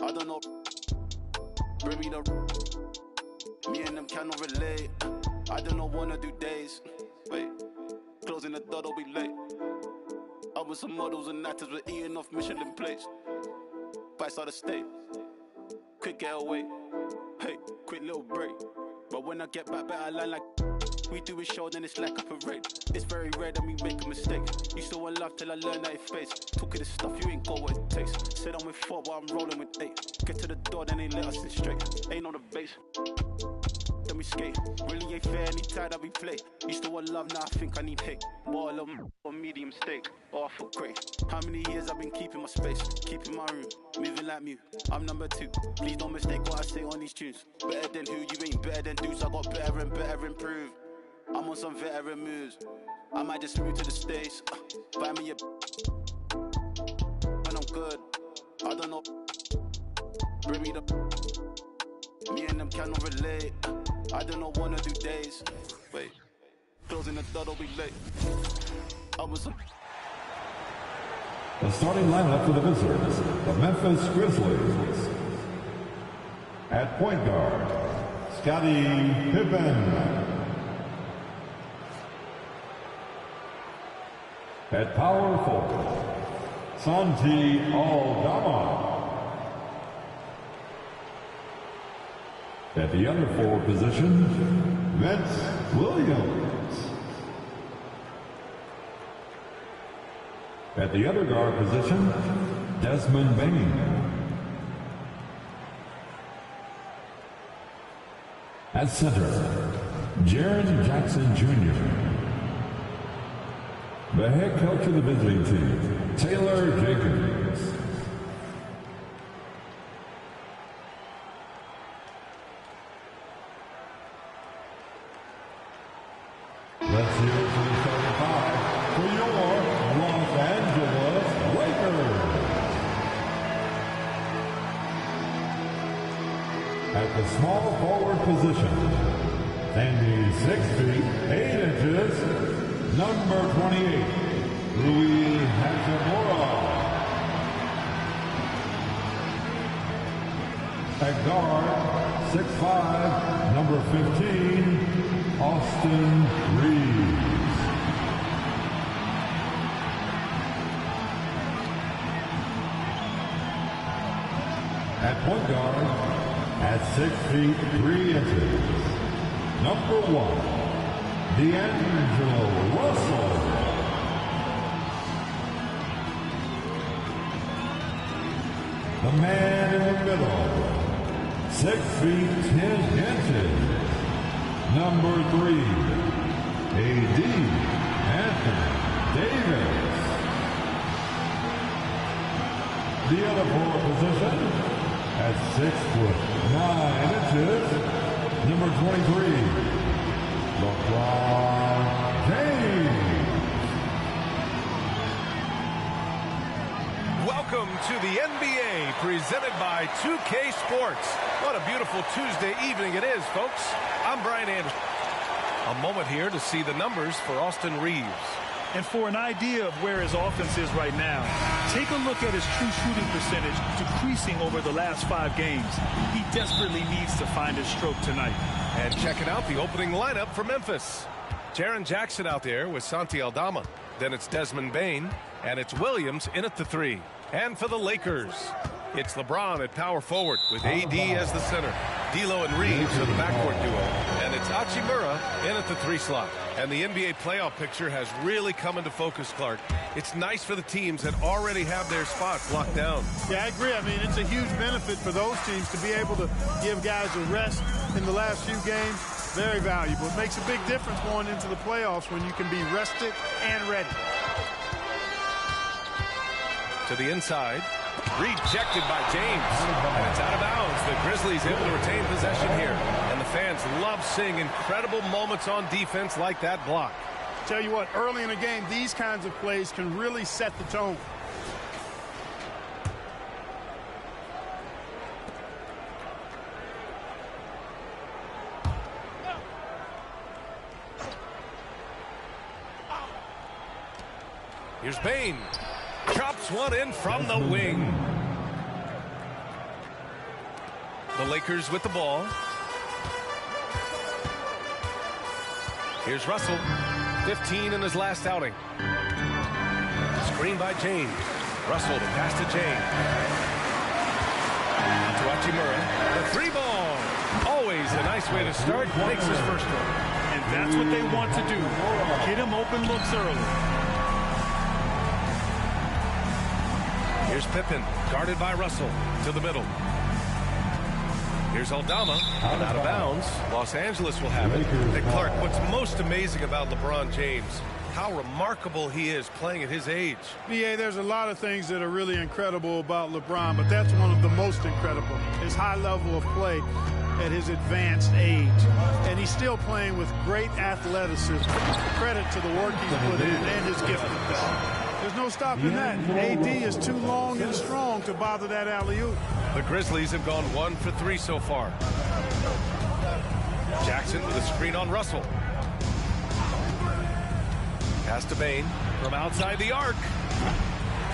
I don't know. Bring me the. Me and them cannot relate. I don't know, wanna do days. Wait, closing the door, don't be late. I was some models and actors, we're eating off Michelin plates. Bites out of state. Quick getaway. Hey, quick little break. But when I get back, better line like. We do a show, then it's like a parade. It's very rare that we make a mistake. Used to want love till I learned that it face. Talking this stuff, you ain't got what it takes. Said I'm with 4, but I'm rolling with 8. Get to the door, then they let us in straight. Ain't on the base. Then we skate. Really ain't fair anytime that we play. Used to want love, now I think I need hate. More love or medium steak. Oh, I feel great. How many years I've been keeping my space, keeping my room, moving like Mew. I'm number 2. Please don't mistake what I say on these tunes. Better than who? You ain't better than dudes. I got better and better improve. I'm on some veteran moves. I might just move to the States. Buy me a when I'm good. I don't know. Bring me the. Me and them cannot relate. I don't know, wanna do days. Wait, closing the door, don't be late. I was some. The starting lineup for the visitors, the Memphis Grizzlies. At point guard, Scottie Pippen. At power forward, Ncaa Aldama. At the other forward position, Vince Williams. At the other guard position, Desmond Bain. At center, Jaren Jackson Jr. The head coach of the visiting team, Taylor Jenkins. Let's hear it for the starting 5 for your Los Angeles Lakers. At the small forward position, standing 6 feet 8 inches, number 28, Rui Hachimura. At guard, 6'5", number 15, Austin Reeves. At point guard, at 6 feet 3 inches, number 1, D'Angelo Russell. The man in the middle, 6 feet 10 inches, number 3, A.D. Anthony Davis. The other forward position, at 6'9" number 23, LeBron James. Welcome to the NBA, presented by 2K Sports. What a beautiful Tuesday evening it is, folks. I'm Brian Anderson. A moment here to see the numbers for Austin Reeves. And for an idea of where his offense is right now, take a look at his true shooting percentage decreasing over the last 5 games. He desperately needs to find his stroke tonight. And checking out the opening lineup for Memphis. Jaren Jackson out there with Ncaa Aldama. Then it's Desmond Bain, and it's Williams in at the 3. And for the Lakers, it's LeBron at power forward with AD as the center. D'Lo and Reeves are the backcourt duo. And it's Hachimura in at the 3 slot. And the NBA playoff picture has really come into focus, Clark. It's nice for the teams that already have their spots locked down. Yeah, I agree. I mean, it's a huge benefit for those teams to be able to give guys a rest in the last few games. Very valuable. It makes a big difference going into the playoffs when you can be rested and ready. To the inside. Rejected by James. And it's out of bounds. The Grizzlies able to retain possession here. And the fans love seeing incredible moments on defense like that block. Tell you what, early in the game, these kinds of plays can really set the tone. Here's Bain. Chops one in from the wing. The Lakers with the ball. Here's Russell. 15 in his last outing. Screen by James. Russell to pass to James. To Hachimura. The three ball. Always a nice way to start. Makes his first one. And that's what they want to do. Get him open looks early. Here's Pippen, guarded by Russell, to the middle. Here's Aldama, and out of bounds. Los Angeles will have it. Hey, Clark, what's most amazing about LeBron James, how remarkable he is playing at his age. Yeah, there's a lot of things that are really incredible about LeBron, but that's one of the most incredible. His high level of play at his advanced age. And he's still playing with great athleticism. Credit to the work he's put in and his giftedness. There's no stopping that. AD is too long and strong to bother that alley-oop. The Grizzlies have gone 1 for 3 so far. Jackson with a screen on Russell. Pass to Bain from outside the arc.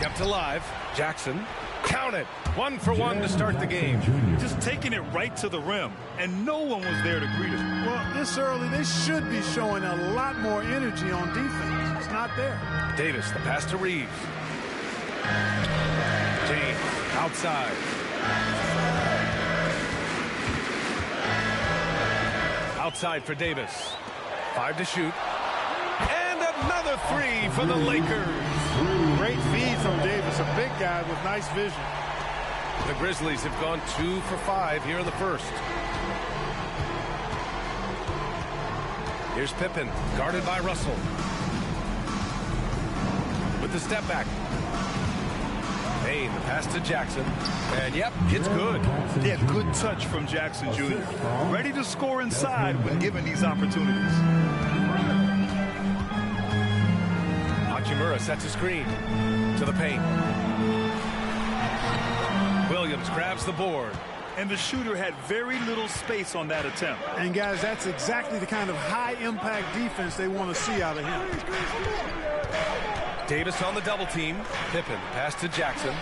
Kept alive. Jackson. Count it. 1 for 1 to start the game. Just taking it right to the rim, and no one was there to greet him. Well, this early, they should be showing a lot more energy on defense. It's not there. Davis, the pass to Reeves. James, outside. Outside for Davis. 5 to shoot. And another 3 for the Lakers. Great feed from Davis, a big guy with nice vision. The Grizzlies have gone 2 for 5 here in the first. Here's Pippen, guarded by Russell. With the step back. Bain, the pass to Jackson. And yep, it's good. Yeah, good touch from Jackson Jr. Ready to score inside when given these opportunities. Hachimura sets a screen to the paint. Williams grabs the board. And the shooter had very little space on that attempt. And guys, that's exactly the kind of high-impact defense they want to see out of him. Davis on the double team. Pippen pass to Jackson.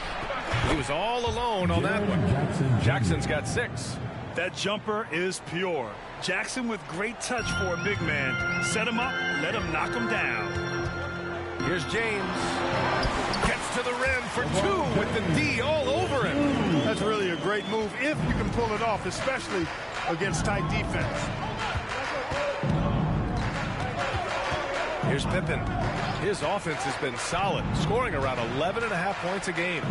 He was all alone on that one. Jackson's got 6. That jumper is pure. Jackson with great touch for a big man. Set him up, let him knock him down. Here's James. Gets to the rim for 2 with the D all over him. That's really a great move if you can pull it off, especially against tight defense. Here's Pippen. His offense has been solid, scoring around 11.5 points a game.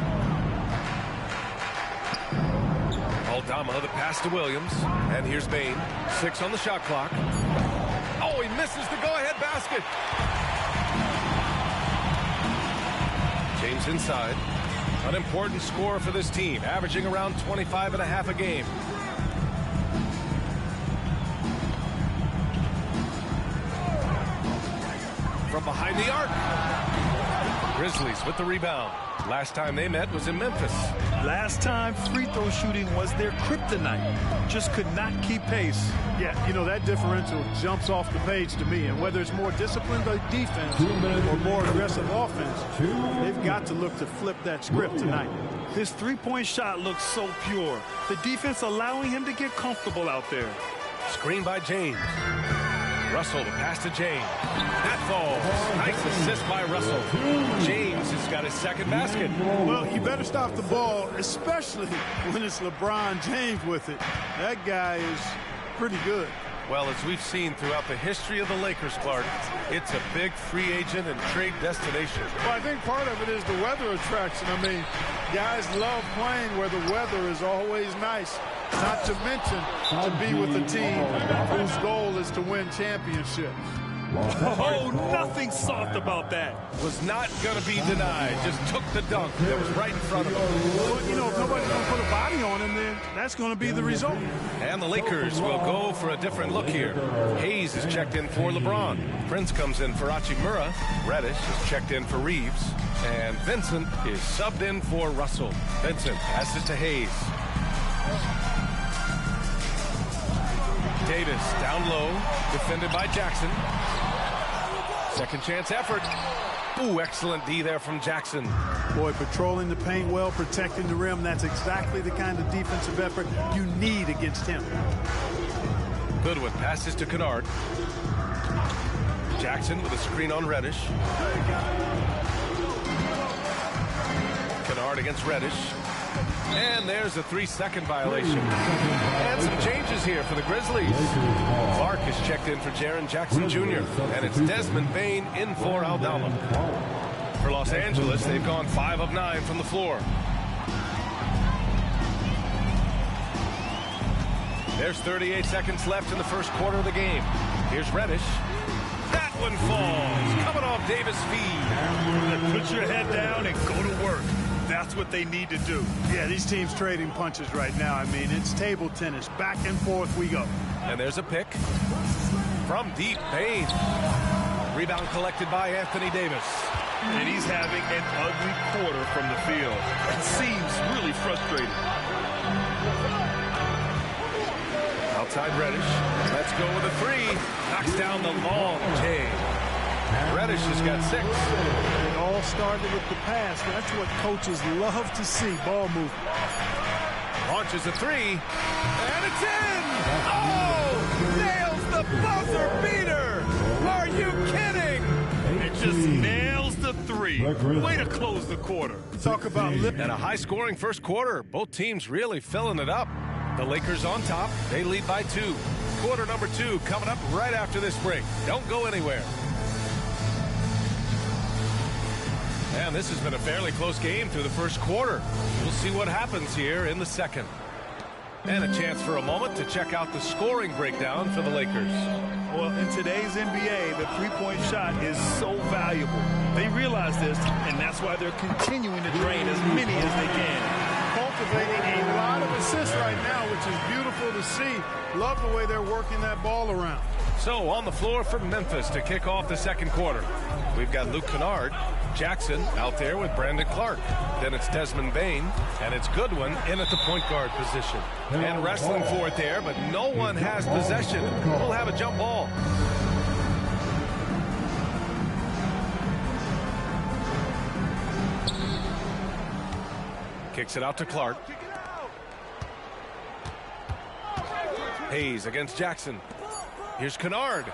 Aldama, the pass to Williams. And here's Bain. 6 on the shot clock. Oh, he misses the go-ahead basket. James inside. An important score for this team, averaging around 25.5 a game. From behind the arc. Grizzlies with the rebound. Last time they met was in Memphis. Last time, free throw shooting was their kryptonite. Just could not keep pace. Yeah, you know, that differential jumps off the page to me. And whether it's more disciplined defense or more aggressive offense, they've got to look to flip that script tonight. His three-point shot looks so pure. The defense allowing him to get comfortable out there. Screen by James. Russell to pass to James. That falls. Nice assist by Russell. James has got his second basket. Well, you better stop the ball, especially when it's LeBron James with it. That guy is pretty good. Well, as we've seen throughout the history of the Lakers, Clark, it's a big free agent and trade destination. Well, I think part of it is the weather attraction. I mean, guys love playing where the weather is always nice. Not to mention to be with a team whose goal is to win championships. Oh, nothing soft about that. Was not going to be denied. Just took the dunk that was right in front of him. Well, you know, if nobody's going to put a body on him, then that's going to be the result. And the Lakers will go for a different look here. Hayes is checked in for LeBron. Prince comes in for Hachimura. Reddish is checked in for Reeves. And Vincent is subbed in for Russell. Vincent passes to Hayes. Davis down low, defended by Jackson. Second chance effort. Ooh, excellent D there from Jackson. Boy, patrolling the paint well, protecting the rim. That's exactly the kind of defensive effort you need against him. Goodwin passes to Kennard. Jackson with a screen on Reddish. Kennard against Reddish. And there's a 3-second violation. And some changes here for the Grizzlies. Clark is checked in for Jaren Jackson Jr. And it's Desmond Bain in for Aldama. For Los Angeles, they've gone 5 of 9 from the floor. There's 38 seconds left in the first quarter of the game. Here's Reddish. That one falls. Coming off Davis' feed. Put your head down and go to work. That's what they need to do. Yeah, these teams trading punches right now. I mean, it's table tennis. Back and forth we go. And there's a pick from deep. Bain. Rebound collected by Anthony Davis. And he's having an ugly quarter from the field. It seems really frustrating. Outside Reddish. Let's go with a 3. Knocks down the long J. Reddish has got 6. It all started with the pass. That's what coaches love to see. Ball movement. Launches a 3. And it's in! Oh! Nails the buzzer beater! Are you kidding? It just nails the 3. Way to close the quarter. Talk about lip. And a high-scoring first quarter. Both teams really filling it up. The Lakers on top. They lead by 2. Quarter number 2 coming up right after this break. Don't go anywhere. And this has been a fairly close game through the first quarter. We'll see what happens here in the second. And a chance for a moment to check out the scoring breakdown for the Lakers. Well, in today's NBA, the three-point shot is so valuable. They realize this, and that's why they're continuing to drain as many as they can. Cultivating a lot of assists right now, which is beautiful to see. Love the way they're working that ball around. So on the floor for Memphis to kick off the second quarter. We've got Luke Kennard, Jackson out there with Brandon Clark. Then it's Desmond Bain, and it's Goodwin in at the point guard position. And wrestling for it there, but no one has possession. We'll have a jump ball. Kicks it out to Clark. Hayes against Jackson. Here's Kennard.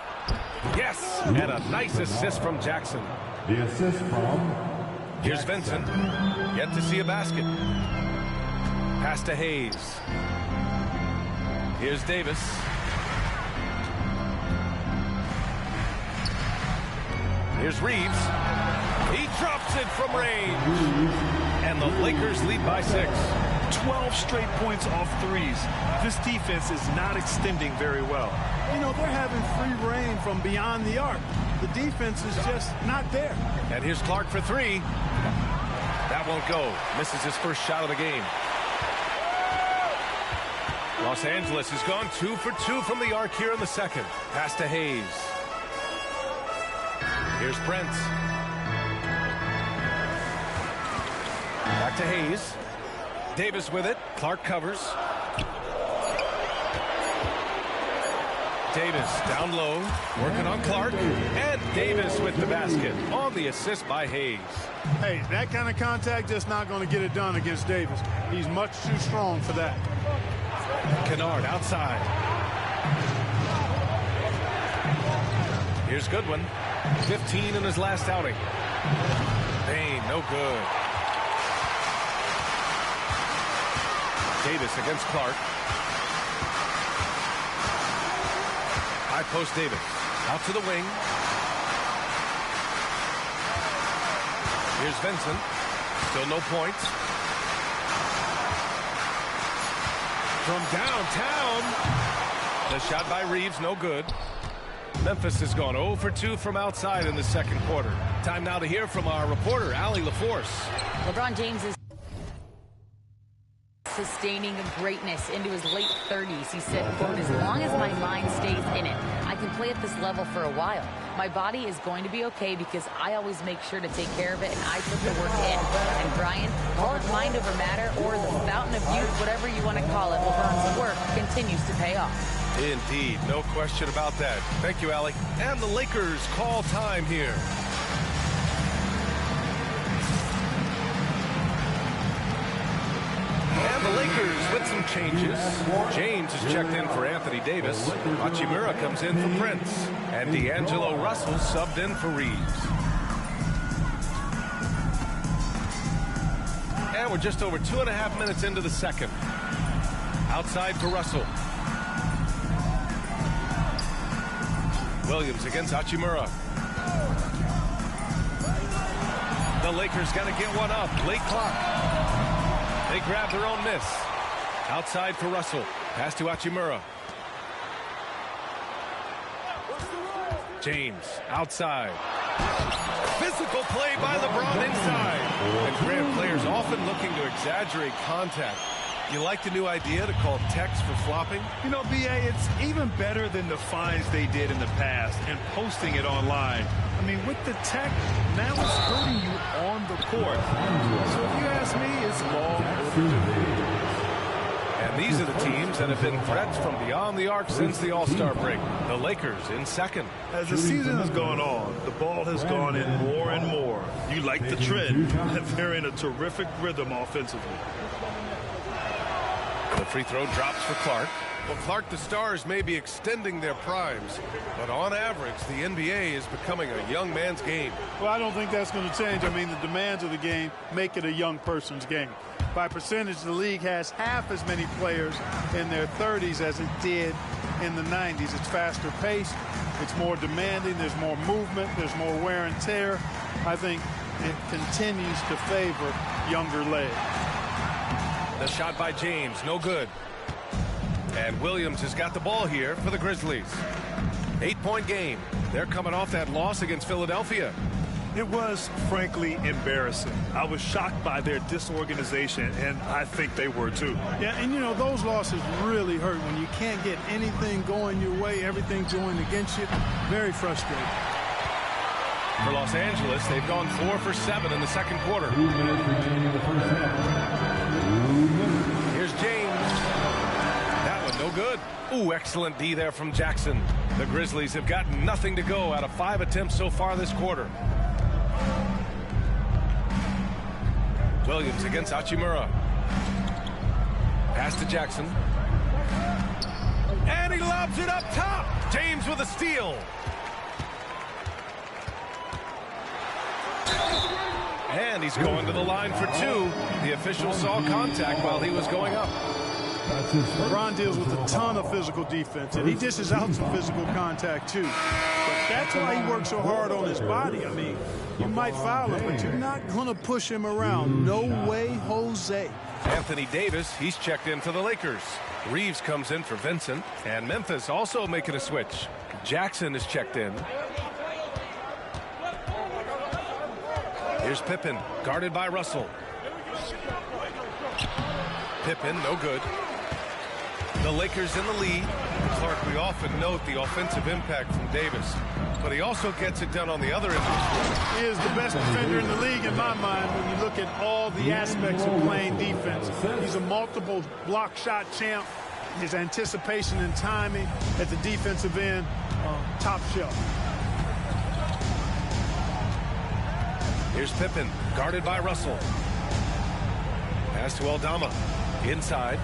Yes, and a nice assist from Jackson. The assist from Here's Vincent. Yet to see a basket. Pass to Hayes. Here's Davis. Here's Reeves. He drops it from range. And the Lakers lead by 6. 12 straight points off threes. This defense is not extending very well. You know, they're having free reign from beyond the arc. The defense is just not there. And here's Clark for 3. That won't go. Misses his first shot of the game. Los Angeles has gone 2 for 2 from the arc here in the second. Pass to Hayes. Here's Brent. Back to Hayes. Davis with it. Clark covers. Davis down low, working on Clark. And Davis with the basket on the assist by Hayes. Hey, that kind of contact just not going to get it done against Davis. He's much too strong for that. Kennard outside. Here's Goodwin. 15 in his last outing. Bain, no good. Davis against Clark. High post Davis. Out to the wing. Here's Vincent. Still no points. From downtown. The shot by Reeves, no good. Memphis has gone 0 for 2 from outside in the second quarter. Time now to hear from our reporter, Allie LaForce. LeBron James is sustaining greatness into his late 30s. He said, quote, as long as my mind stays in it, I can play at this level for a while. My body is going to be okay because I always make sure to take care of it, and I put the work in. And Brian, call it mind over matter or the fountain of youth, whatever you want to call it, LeBron's work continues to pay off. Indeed, no question about that. Thank you, Allie. And the Lakers call time here. And the Lakers with some changes. James is checked in for Anthony Davis. Hachimura comes in for Prince. And D'Angelo Russell subbed in for Reeves. And we're just over 2.5 minutes into the second. Outside for Russell. Williams against Hachimura. The Lakers got to get one up. Late clock. They grab their own miss. Outside for Russell. Pass to Hachimura. James outside. Physical play by LeBron inside. And Grant, players often looking to exaggerate contact. You like the new idea to call techs for flopping? You know, B.A., it's even better than the fines they did in the past and posting it online. I mean, with the tech, now it's hurting you on the court. So if you ask me, it's long overdue. And these are the teams that have been threats from beyond the arc since the All-Star break. The Lakers in second. As the season has gone on, the ball has gone in more and more. You like the trend. They're in a terrific rhythm offensively. The free throw drops for Clark. Well, Clark, the Stars may be extending their primes, but on average, the NBA is becoming a young man's game. Well, I don't think that's going to change. I mean, the demands of the game make it a young person's game. By percentage, the league has half as many players in their 30s as it did in the 90s. It's faster paced. It's more demanding. There's more movement. There's more wear and tear. I think it continues to favor younger legs. The shot by James, no good. And Williams has got the ball here for the Grizzlies. 8-point game. They're coming off that loss against Philadelphia. It was, frankly, embarrassing. I was shocked by their disorganization, and I think they were too. Yeah, and you know, those losses really hurt when you can't get anything going your way, everything's going against you. Very frustrating. For Los Angeles, they've gone 4 for 7 in the second quarter. 2 minutes remaining in the first half. 2 minutes. Here's James. That one no good. Ooh, excellent D there from Jackson. The Grizzlies have gotten nothing to go out of 5 attempts so far this quarter. Williams against Hachimura. Pass to Jackson. And he lobs it up top. James with a steal. And he's going to the line for 2. The official saw contact while he was going up. LeBron deals with a ton of physical defense, and he dishes out some physical contact too. But that's why he works so hard on his body. I mean, you might foul him, but you're not going to push him around. No way, Jose. Anthony Davis, he's checked in for the Lakers. Reeves comes in for Vincent, and Memphis also making a switch. Jackson is checked in. Here's Pippen, guarded by Russell. Pippen, no good. The Lakers in the lead. Clark, we often note the offensive impact from Davis, but he also gets it done on the other end. He is the best defender in the league in my mind when you look at all the aspects of playing defense. He's a multiple block shot champ. His anticipation and timing at the defensive end, top shelf. Here's Pippen, guarded by Russell. Pass to Aldama. Inside.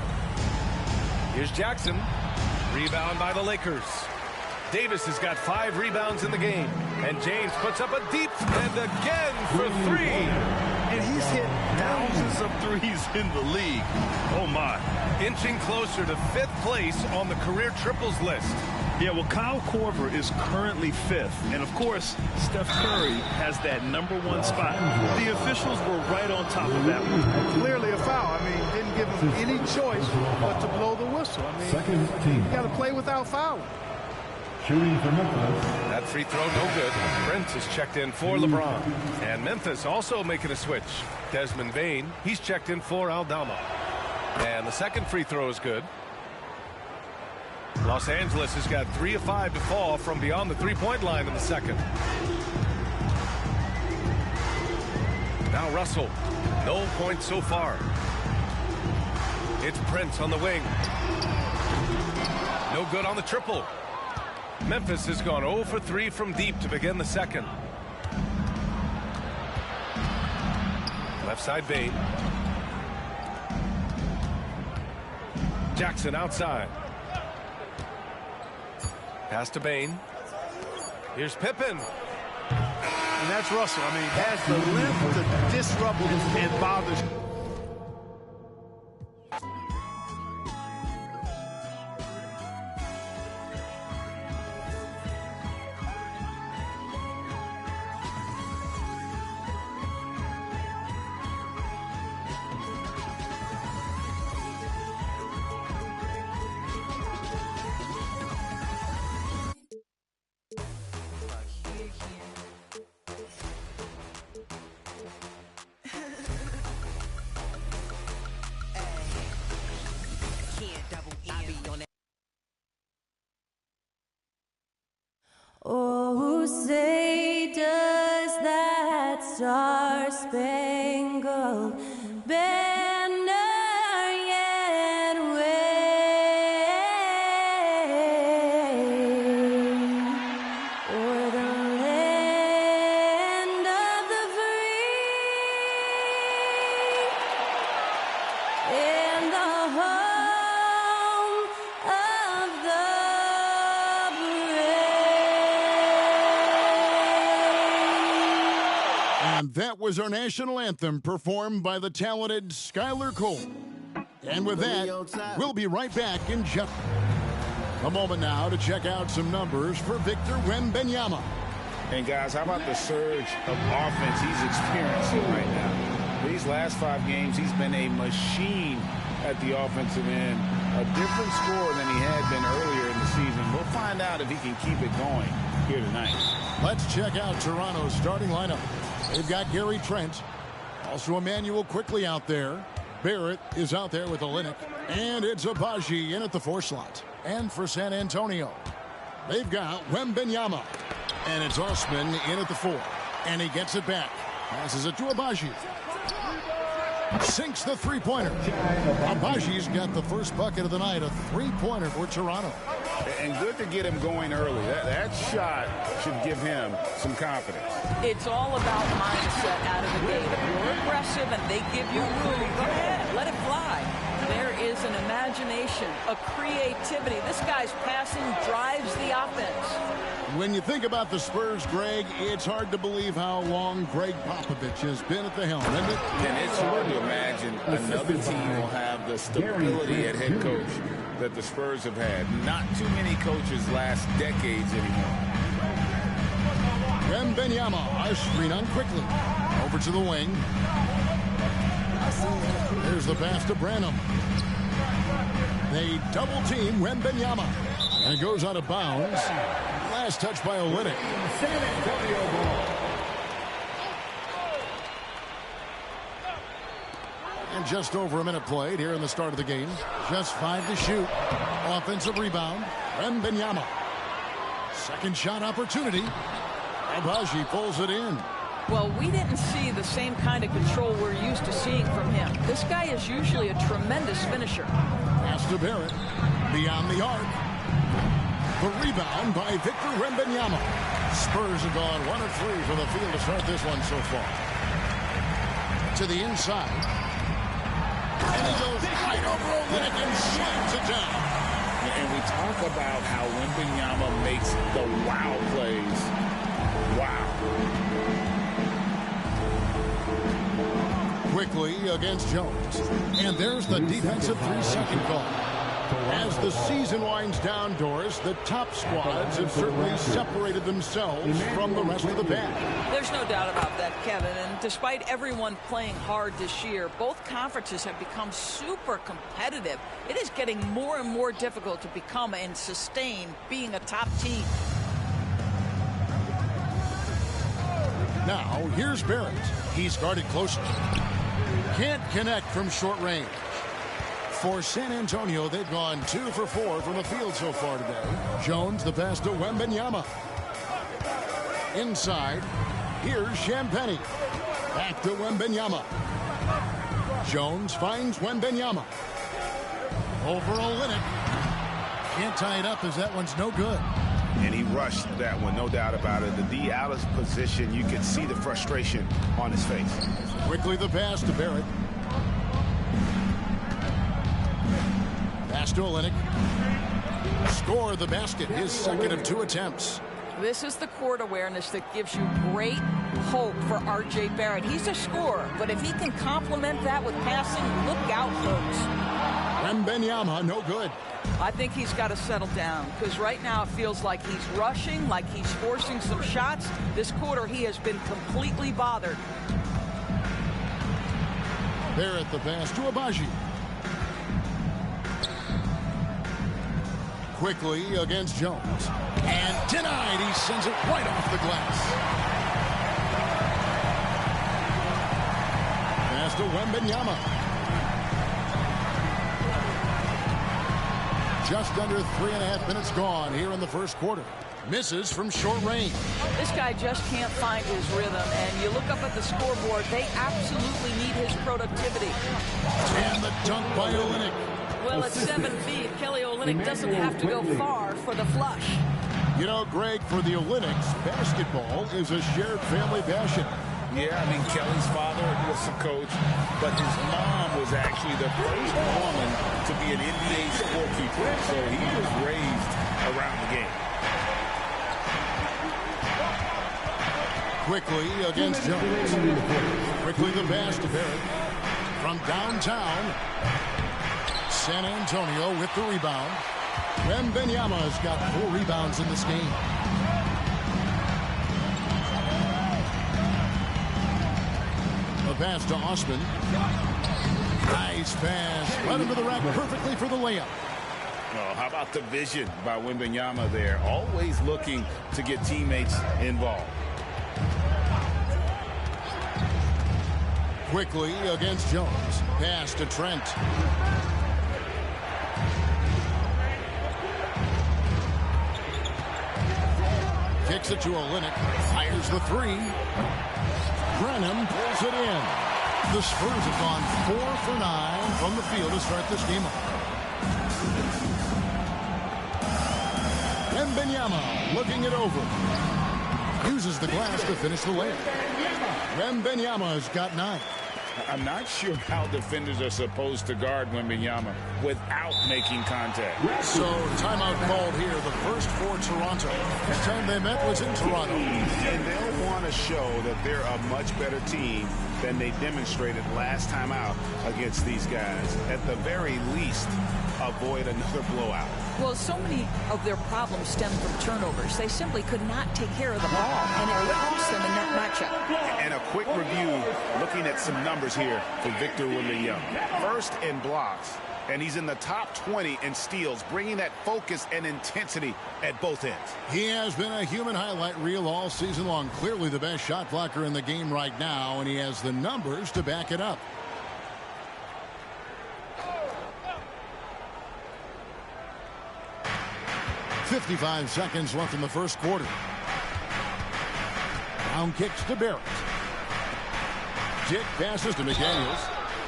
Here's Jackson. Rebound by the Lakers. Davis has got 5 rebounds in the game. And James puts up a deep and again for 3. And he's hit thousands of threes in the league. Oh, my. Inching closer to 5th place on the career triples list. Yeah, well, Kyle Korver is currently 5th. And, of course, Steph Curry has that #1 spot. The officials were right on top of that one. Clearly a foul. I mean, didn't give him any choice but to blow the whistle. I mean, Second team. you got to play without fouling. Shooting for Memphis. That free throw no good. Prince is checked in for LeBron. And Memphis also making a switch. Desmond Bain, he's checked in for Aldama. And the second free throw is good. Los Angeles has got 3 of 5 to fall from beyond the 3-point line in the second. Now Russell. No points so far. It's Prince on the wing. No good on the triple. Memphis has gone 0 for 3 from deep to begin the second. Left side Bain. Jackson outside. Pass to Bain. Here's Pippen. And that's Russell. I mean, has the length to disrupt and bother. Oh, say does that star-spangled banner yet wave o'er the land of the free and the home of the And that was our national anthem performed by the talented Skylar Cole. And with that, we'll be right back in just a moment now to check out some numbers for Victor Wembanyama. And guys, how about the surge of offense he's experiencing right now? These last 5 games, he's been a machine at the offensive end. A different score than he had been earlier in the season. We'll find out if he can keep it going here tonight. Let's check out Toronto's starting lineup. They've got Gary Trent. Also Emmanuel quickly out there. Barrett is out there with Olynyk. And it's Abaji in at the 4 slot. And for San Antonio, they've got Wembanyama. And it's Osman in at the 4. And he gets it back. Passes it to Abaji. Sinks the three-pointer. Abaji's got the first bucket of the night. A three-pointer for Toronto. And good to get him going early. That shot should give him some confidence. It's all about mindset out of the gate. If you're aggressive and they give you room, go ahead, let it fly. There is an imagination, a creativity. This guy's passing drives the offense. When you think about the Spurs, Greg, it's hard to believe how long Greg Popovich has been at the helm, isn't it? And it's hard to imagine another team will have the stability at head coach that the Spurs have had. Not too many coaches last decades anymore. Wembanyama, a screen on quickly. Over to the wing. There's the pass to Branham. They double team Wembanyama. And it goes out of bounds. Last touch by Olynyk. San Antonio ball. And just over a minute played here in the start of the game. Just 5 to shoot. Offensive rebound. Wembanyama. Second shot opportunity. Abaji pulls it in. Well, we didn't see the same kind of control we're used to seeing from him. This guy is usually a tremendous finisher. Pass to Barrett. Beyond the arc. The rebound by Victor Wembanyama. Spurs have gone 1 of 3 from the field to start this one so far. To the inside. And he goes right over Olynyk and slams it down. And we talk about how Wembanyama makes the wow plays. Wow. Quickly against Jones. And there's the defensive 3-second call. As the season winds down, Doris, the top squads have certainly separated themselves from the rest of the pack. There's no doubt about that, Kevin. And despite everyone playing hard this year, both conferences have become super competitive. It is getting more and more difficult to become and sustain being a top team. Now, here's Barrett. He's guarded closely. Can't connect from short range. For San Antonio, they've gone 2 for 4 from the field so far today. Jones, the pass to Wembanyama. Inside, here's Champagnie. Back to Wembanyama. Jones finds Wembanyama. Over Olynyk. Can't tie it up as that one's no good. And he rushed that one, no doubt about it. The D out of position, you can see the frustration on his face. Quickly the pass to Barrett. Pass to Olynyk. Score the basket, his second of 2 attempts. This is the court awareness that gives you great hope for R.J. Barrett. He's a scorer, but if he can complement that with passing, look out, folks. Wembanyama, no good. I think he's got to settle down because right now it feels like he's rushing, like he's forcing some shots. This quarter, he has been completely bothered. Barrett the pass to Abaji. Quickly against Jones. And denied. He sends it right off the glass. Pass to Wembanyama. Just under 3.5 minutes gone here in the first quarter. Misses from short range. This guy just can't find his rhythm, and you look up at the scoreboard, they absolutely need his productivity. And the dunk by Olynyk. Well, at 7 feet, Kelly Olynyk doesn't have to go far for the flush. You know, Greg, for the Olynyks, basketball is a shared family passion. Yeah, I mean, Kelly's father was a coach, but his mom was actually the first woman to be an NBA scorekeeper, so he was raised around the game. Quickly against Jones. Quickly the pass to Barrett. From downtown, San Antonio with the rebound. Wembanyama's got 4 rebounds in this game. A pass to Osman. Nice pass. Right under the rack perfectly for the layup. Oh, how about the vision by Wembanyama there? Always looking to get teammates involved. Quickly against Jones. Pass to Trent. Kicks it to Olynyk. Fires the 3. Brenham pulls it in. The Spurs have gone 4 for 9 from the field to start this game up. Wembanyama looking it over. Uses the glass to finish the layup. Wembanyama's got 9. I'm not sure how defenders are supposed to guard Wembanyama without making contact. So, timeout called here, the first for Toronto. The time they met was in Toronto. And they'll want to show that they're a much better team than they demonstrated last time out against these guys. At the very least, avoid another blowout. Well, so many of their problems stem from turnovers. They simply could not take care of the ball, and it cost them in that matchup. And a quick review, looking at some numbers here for Victor Wembanyama. First in blocks, and he's in the top 20 in steals, bringing that focus and intensity at both ends. He has been a human highlight reel all season long. Clearly the best shot blocker in the game right now, and he has the numbers to back it up. .55 seconds left in the first quarter. Down kicks to Barrett. Dick passes to McDaniels.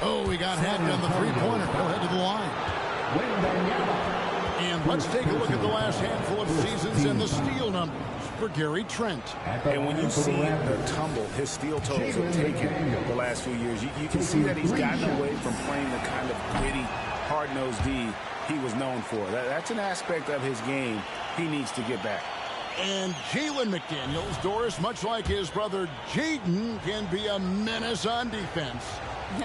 Oh, he got hacked on the three-pointer. He'll head to the line. And let's take a look at the last handful of seasons and the steal numbers for Gary Trent. And when you see the tumble his steal totals have taken the last few years, you can see that he's gotten away from playing the kind of gritty, hard-nosed D he was known for. That's an aspect of his game he needs to get back. And Jalen McDaniels, Doris, much like his brother Jaden, can be a menace on defense.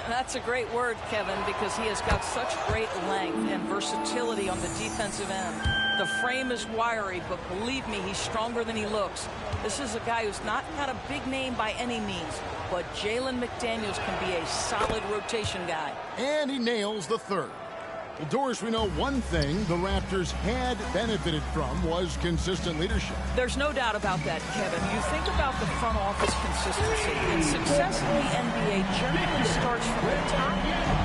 That's a great word, Kevin, because he has got such great length and versatility on the defensive end. The frame is wiry, but believe me, he's stronger than he looks. This is a guy who's not got a big name by any means, but Jalen McDaniels can be a solid rotation guy. And he nails the third. Well, Doris, we know one thing the Raptors had benefited from was consistent leadership. There's no doubt about that, Kevin. You think about the front office consistency, and success in the NBA generally starts from the top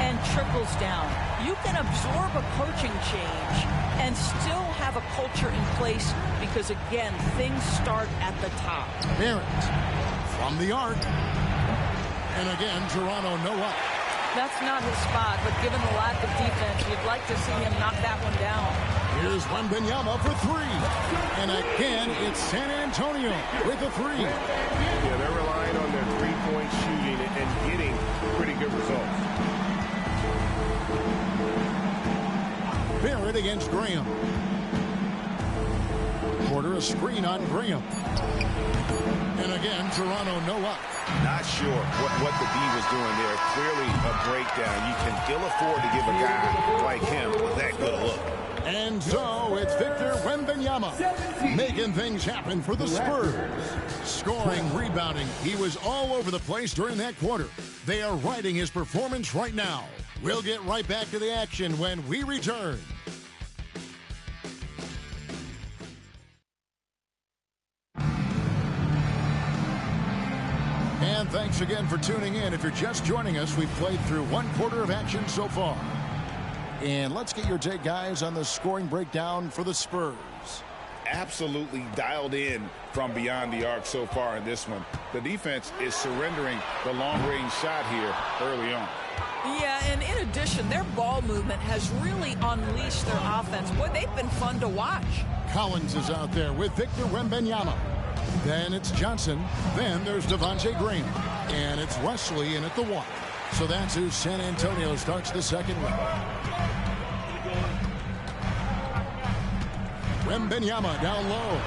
and trickles down. You can absorb a coaching change and still have a culture in place because, again, things start at the top. Barrett from the arc. And again, Toronto no up. That's not his spot, but given the lack of defense, you'd like to see him knock that one down. Here's Wembanyama for 3. And again, it's San Antonio with a 3. Yeah, they're relying on their three-point shooting and getting pretty good results. Barrett against Graham. Porter a screen on Graham. And again, Toronto no up. Not sure what the D was doing there. Clearly a breakdown. You can ill afford to give a guy like him that good a look. And so it's Victor Wembanyama making things happen for the Spurs. Scoring, rebounding, he was all over the place during that quarter. They are riding his performance right now. We'll get right back to the action when we return. And thanks again for tuning in. If you're just joining us, we've played through one quarter of action so far. And let's get your take, guys, on the scoring breakdown for the Spurs. Absolutely dialed in from beyond the arc so far in this one. The defense is surrendering the long-range shot here early on. Yeah, and in addition, their ball movement has really unleashed their offense. Boy, they've been fun to watch. Collins is out there with Victor Wembanyama. Then it's Johnson. Then there's Devontae Graham. And it's Wesley in at the 1. So that's who San Antonio starts the second with. Wembanyama down low.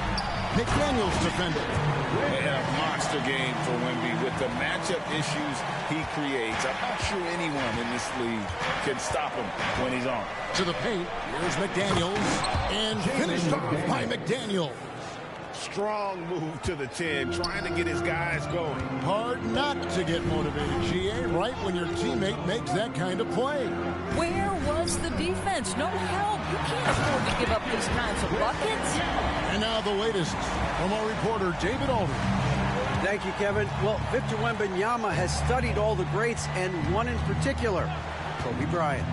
McDaniels defended. And a monster game for Wemby with the matchup issues he creates. I'm not sure anyone in this league can stop him when he's on. To the paint. Here's McDaniels. And finished off by McDaniels. Strong move to the 10, trying to get his guys going. Hard not to get motivated, GA, right when your teammate makes that kind of play. Where was the defense? No help. You can't afford to give up these kinds of buckets. And now the latest from our reporter, David Aldridge. Thank you, Kevin. Well, Victor Wembanyama has studied all the greats and one in particular, Kobe Bryant.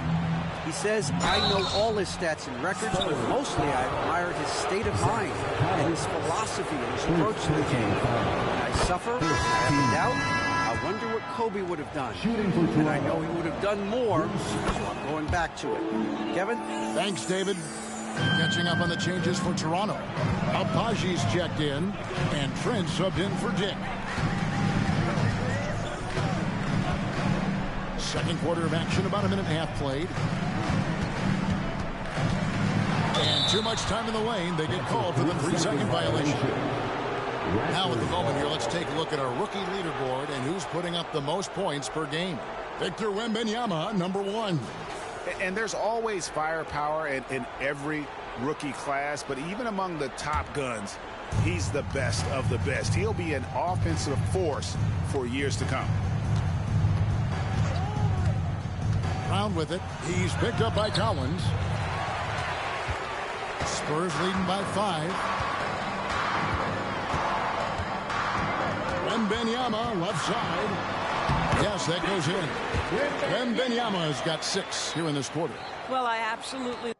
He says, I know all his stats and records, but mostly I admire his state of mind and his philosophy and his approach to the game. When I suffer, I have a doubt, I wonder what Kobe would have done. And I know he would have done more, so I'm going back to it. Kevin? Thanks, David. Catching up on the changes for Toronto. Apaji's checked in, and Trent subbed in for Dick. Second quarter of action, about a minute and a half played. And too much time in the lane. They get called for the 3-second violation. Now at the moment here, let's take a look at our rookie leaderboard and who's putting up the most points per game. Victor Wembanyama, number 1. And there's always firepower in every rookie class, but even among the top guns, he's the best of the best. He'll be an offensive force for years to come. Brown with it. He's picked up by Collins. Spurs leading by 5. Wembanyama left side. Yes, that goes in. Wembanyama has got 6 here in this quarter. Well, I absolutely...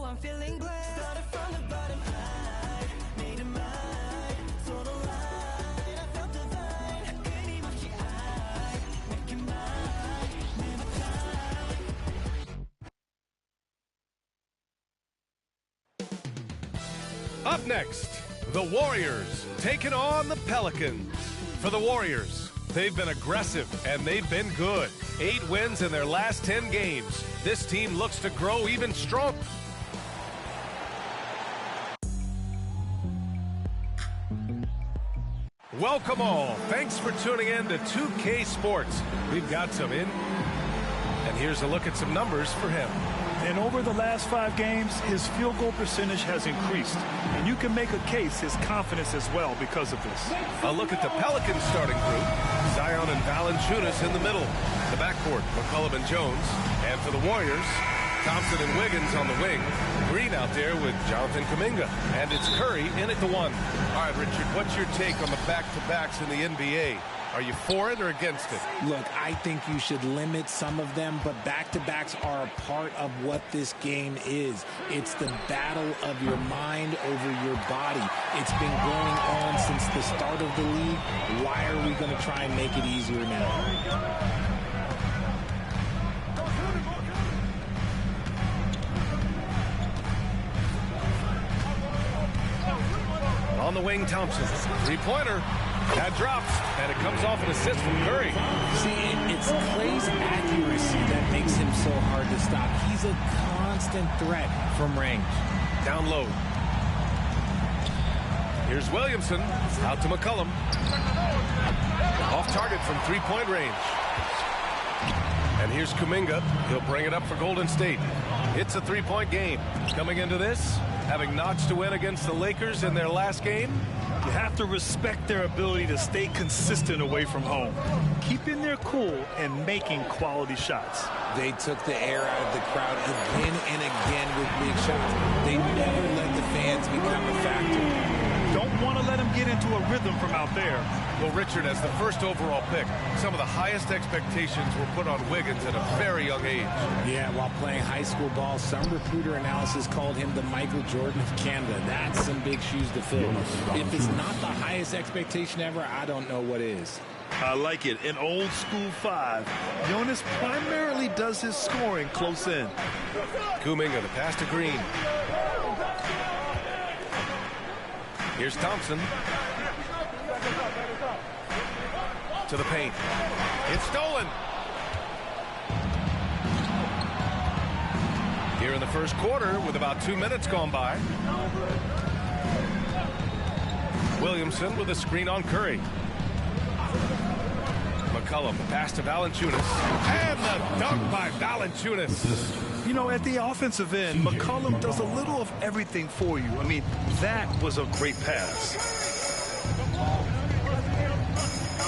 I'm feeling blessed. Started from the bottom, I made it mine. So the line, I felt divine. 끊임없이 I make it mine. Never time. Up next, the Warriors taking on the Pelicans. For the Warriors, they've been aggressive and they've been good. 8 wins in their last 10 games. This team looks to grow even stronger. Welcome all. Thanks for tuning in to 2K Sports. We've got some in. And here's a look at some numbers for him. And over the last 5 games, his field goal percentage has increased. And you can make a case his confidence as well because of this. A look at the Pelicans starting group. Zion and Valanciunas in the middle. The backcourt, McCollum and Jones. And for the Warriors, Thompson and Wiggins on the wing. Green out there with Jonathan Kuminga. And it's Curry in at the 1. All right, Richard, what's your take on the back-to-backs in the NBA? Are you for it or against it? Look, I think you should limit some of them, but back-to-backs are a part of what this game is. It's the battle of your mind over your body. It's been going on since the start of the league. Why are we going to try and make it easier now? On the wing, Thompson. Three-pointer. That drops, and it comes off an assist from Curry. See, it's Clay's accuracy that makes him so hard to stop. He's a constant threat from range. Down low. Here's Williamson. Out to McCollum. Off target from three-point range. And here's Kuminga. He'll bring it up for Golden State. It's a three-point game. Coming into this, having notched to win against the Lakers in their last game. You have to respect their ability to stay consistent away from home, keeping their cool and making quality shots. They took the air out of the crowd again and again with big shots. They never let the fans become a factor. Don't want to let them get into a rhythm from out there. Well, Richard, as the first overall pick, some of the highest expectations were put on Wiggins at a very young age. Yeah, while playing high school ball, some recruiter analysis called him the Michael Jordan of Canada. That's some big shoes to fill. If it's not the highest expectation ever, I don't know what is. I like it. An old school 5. Jonas primarily does his scoring close in. Kuminga, the pass to Green. Here's Thompson. To the paint. It's stolen. Here in the first quarter with about 2 minutes gone by. Williamson with a screen on Curry. McCollum, the pass to Valanciunas. And the dunk by Valanciunas. You know, at the offensive end, McCollum does a little of everything for you. I mean, that was a great pass.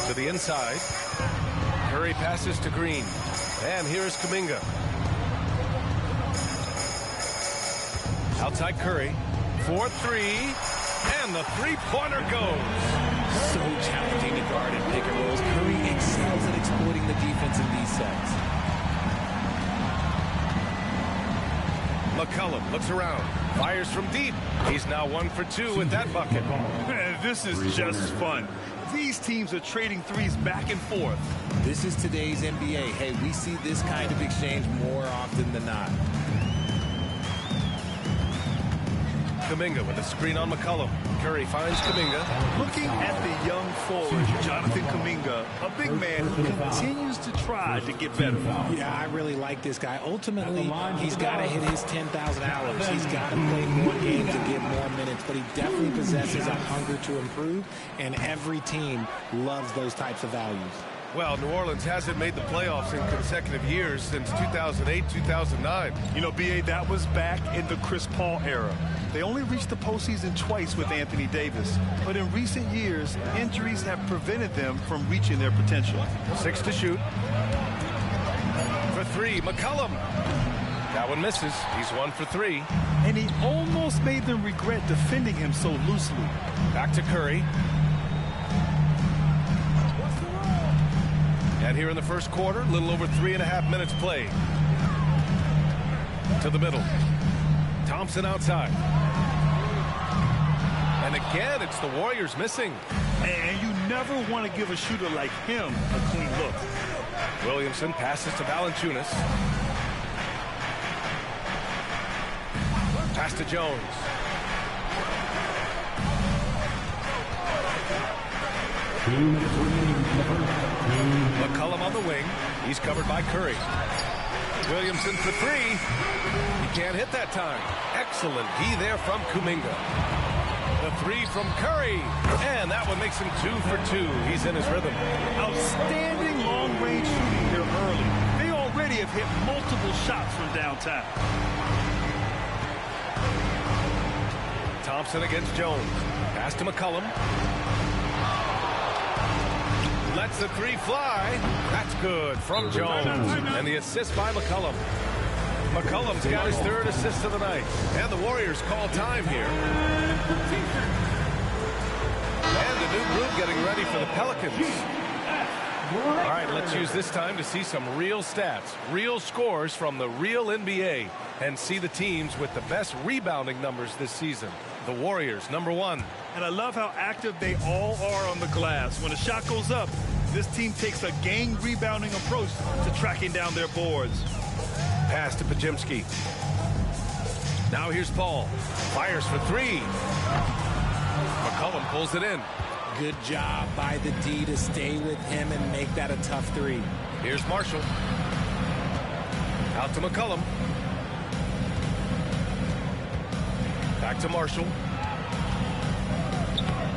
To the inside. Curry passes to Green. And here's Kuminga. Outside Curry. 4-3. And the three-pointer goes. So challenging to guard in pick and rolls. Curry excels at exploiting the defense in these sets. McCollum looks around. Fires from deep. He's now 1 for 2 with that bucket. Man, this is just fun. These teams are trading threes back and forth. This is today's NBA. Hey, we see this kind of exchange more often than not. Kuminga with a screen on McCollum. Curry finds Kuminga. Looking at the young forward, Jonathan Kuminga, a big man who continues to try to get better. Yeah, I really like this guy. Ultimately, he's got to hit his 10,000 hours. He's got to play more games and get more minutes, but he definitely possesses a hunger to improve, and every team loves those types of values. Well, New Orleans hasn't made the playoffs in consecutive years since 2008, 2009. You know, B.A., that was back in the Chris Paul era. They only reached the postseason twice with Anthony Davis. But in recent years, injuries have prevented them from reaching their potential. 6 to shoot. For 3, McCollum. That one misses. He's 1 for 3. And he almost made them regret defending him so loosely. Back to Curry. And here in the first quarter, a little over 3.5 minutes played. To the middle. Thompson outside. And again, it's the Warriors missing. And you never want to give a shooter like him a clean look. Williamson passes to Valanciunas. Pass to Jones. McCollum on the wing. He's covered by Curry. Williamson for 3. He can't hit that time. Excellent D there from Kuminga. The three from Curry. And that one makes him 2 for 2. He's in his rhythm. Outstanding long-range shooting here early. They already have hit multiple shots from downtown. Thompson against Jones. Pass to McCollum. Lets the three fly. That's good from Jones. And the assist by McCollum. McCollum's got his third assist of the night. And the Warriors call time here. And a new group getting ready for the Pelicans. All right, let's use this time to see some real stats, real scores from the real NBA, and see the teams with the best rebounding numbers this season. The Warriors, number 1. And I love how active they all are on the glass. When a shot goes up, this team takes a game rebounding approach to tracking down their boards. Pass to Pajimski. Now here's Paul. Fires for 3. McCollum pulls it in. Good job by the D to stay with him and make that a tough 3. Here's Marshall. Out to McCollum. Back to Marshall.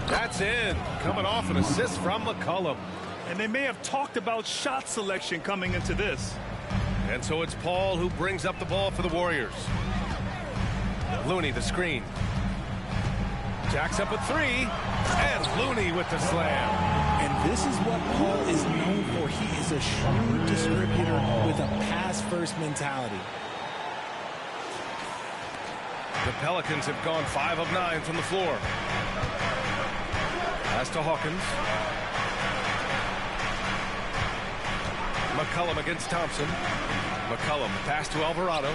That's in. Coming off an assist from McCollum. And they may have talked about shot selection coming into this. And so it's Paul who brings up the ball for the Warriors. Looney the screen. Jacks up a 3. And Looney with the slam. And this is what Paul is known for. He is a shrewd distributor with a pass-first mentality. The Pelicans have gone 5 of 9 from the floor. Pass to Hawkins. McCollum against Thompson. McCollum pass to Alvarado.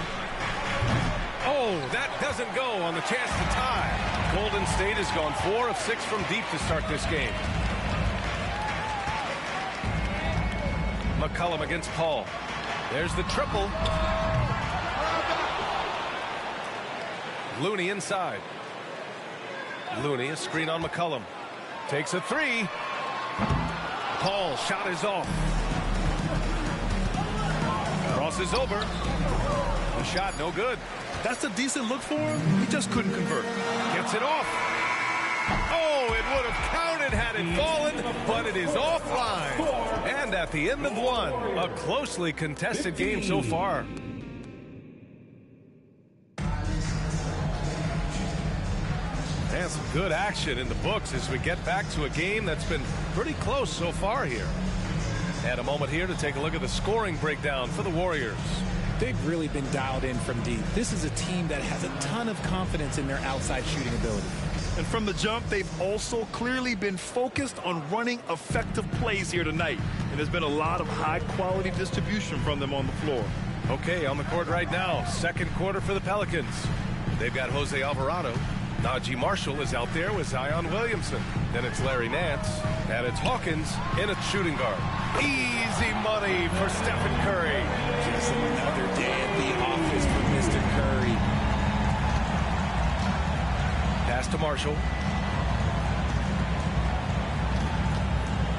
Oh, that doesn't go on the chance to tie. Golden State has gone 4 of 6 from deep to start this game. McCollum against Paul. There's the triple. Looney inside. Looney, a screen on McCollum. Takes a 3. Paul shot is off. Crosses over. The shot no good. That's a decent look for him. He just couldn't convert. Gets it off. Oh, it would have counted had it fallen, but it is offline. And at the end of 1, a closely contested game so far. And some good action in the books as we get back to a game that's been pretty close so far here. And a moment here to take a look at the scoring breakdown for the Warriors. They've really been dialed in from deep. This is a team that has a ton of confidence in their outside shooting ability. And from the jump, they've also clearly been focused on running effective plays here tonight. And there's been a lot of high-quality distribution from them on the floor. Okay, on the court right now, second quarter for the Pelicans. They've got Jose Alvarado. Najee Marshall is out there with Zion Williamson. Then it's Larry Nance. And it's Hawkins in a shooting guard. Easy money for Stephen Curry. Just another day at the office for Mr. Curry. Pass to Marshall.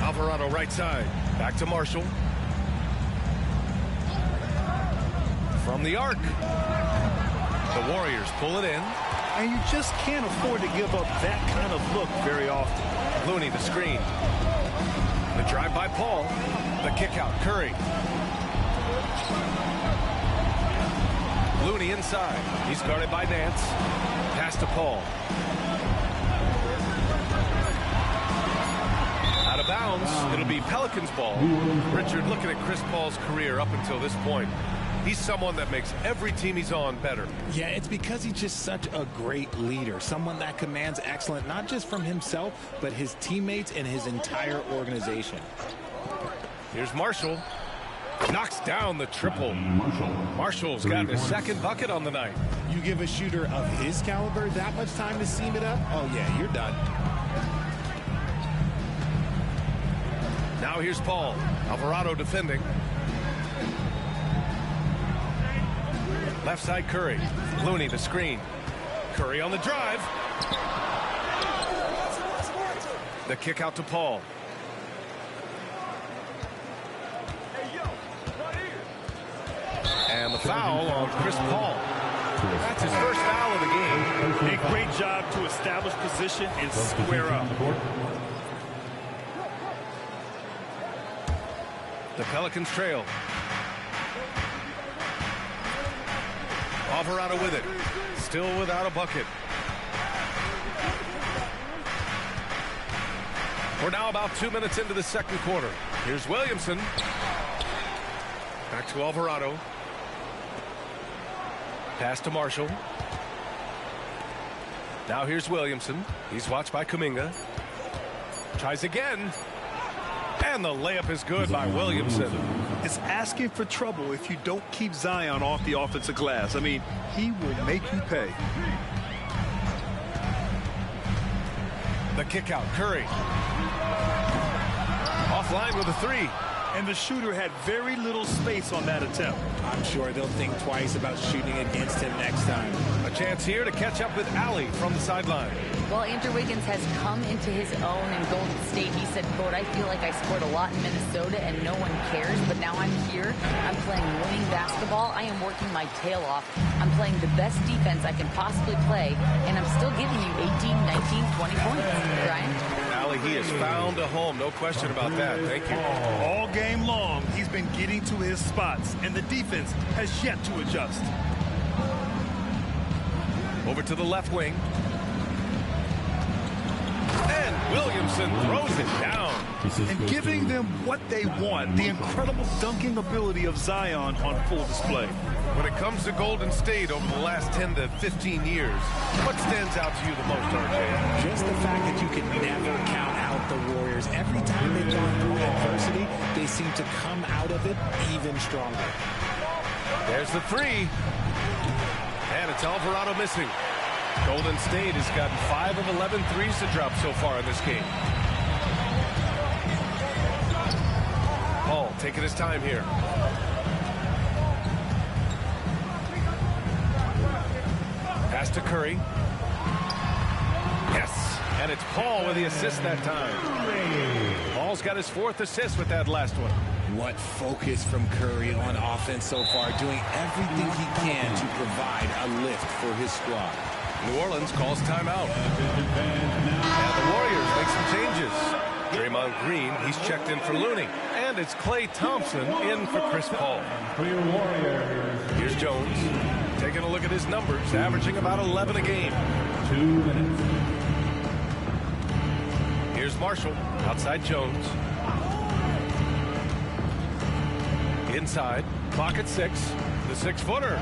Alvarado right side. Back to Marshall. From the arc. The Warriors pull it in. And you just can't afford to give up that kind of look very often. Looney the screen. The drive by Paul. The kick out Curry. Looney inside. He's guarded by Nance. Pass to Paul. Out of bounds. It'll be Pelicans ball. Richard, looking at Chris Paul's career up until this point, he's someone that makes every team he's on better. Yeah, it's because he's just such a great leader. Someone that commands excellence, not just from himself, but his teammates and his entire organization. Here's Marshall. Knocks down the triple. Marshall's got his second bucket on the night. You give a shooter of his caliber that much time to seam it up? Oh, yeah, you're done. Now here's Paul. Alvarado defending. Left side Curry. Looney the screen. Curry on the drive. The kick out to Paul. And the foul on Chris Paul. That's his first foul of the game. A great job to establish position and square up. The Pelicans trail. Alvarado with it. Still without a bucket. We're now about 2 minutes into the second quarter. Here's Williamson. Back to Alvarado. Pass to Marshall. Now here's Williamson. He's watched by Kuminga. Tries again. And the layup is good by Williamson. It's asking for trouble if you don't keep Zion off the offensive glass. I mean, he will make you pay. The kick out. Curry. Offline with a three. And the shooter had very little space on that attempt. I'm sure they'll think twice about shooting against him next time. A chance here to catch up with Allie from the sideline. Well, Andrew Wiggins has come into his own in Golden State. He said, quote, I feel like I scored a lot in Minnesota and no one cares, but now I'm here. I'm playing winning basketball. I am working my tail off. I'm playing the best defense I can possibly play, and I'm still giving you 18, 19, 20 points. Brian? Allie, he has found a home. No question about that. Thank you. All game long, he's been getting to his spots, and the defense has yet to adjust. Over to the left wing. And Williamson throws it down. And giving them what they want, the incredible dunking ability of Zion on full display. When it comes to Golden State over the last 10 to 15 years, what stands out to you the most, RJ? Just the fact that you can never count out the Warriors. Every time they've gone through adversity, they seem to come out of it even stronger. There's the three. And it's Alvarado missing. Golden State has gotten 5 of 11 threes to drop so far in this game. Paul taking his time here. Pass to Curry. Yes. And it's Paul with the assist that time. Paul's got his 4th assist with that last one. What focus from Curry on offense so far, doing everything he can to provide a lift for his squad. New Orleans calls timeout. And the Warriors make some changes. Draymond Green, he's checked in for Looney. And it's Klay Thompson in for Chris Paul. Here's Jones. Taking a look at his numbers, averaging about 11 a game. 2 minutes. Here's Marshall, outside Jones. Inside, clock at 6. The 6-footer.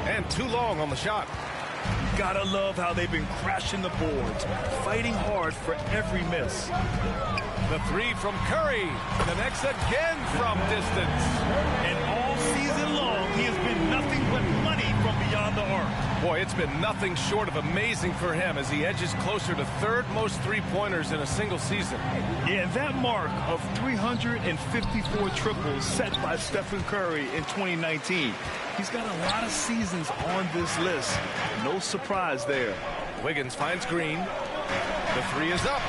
And too long on the shot. Gotta love how they've been crashing the boards, fighting hard for every miss. The three from Curry. The next again from distance. And all season long, he has been nothing but money from beyond the arc. Boy, it's been nothing short of amazing for him as he edges closer to 3rd most three-pointers in a single season. Yeah, that mark of 354 triples set by Stephen Curry in 2019. He's got a lot of seasons on this list. No surprise there. Wiggins finds Green. The three is up.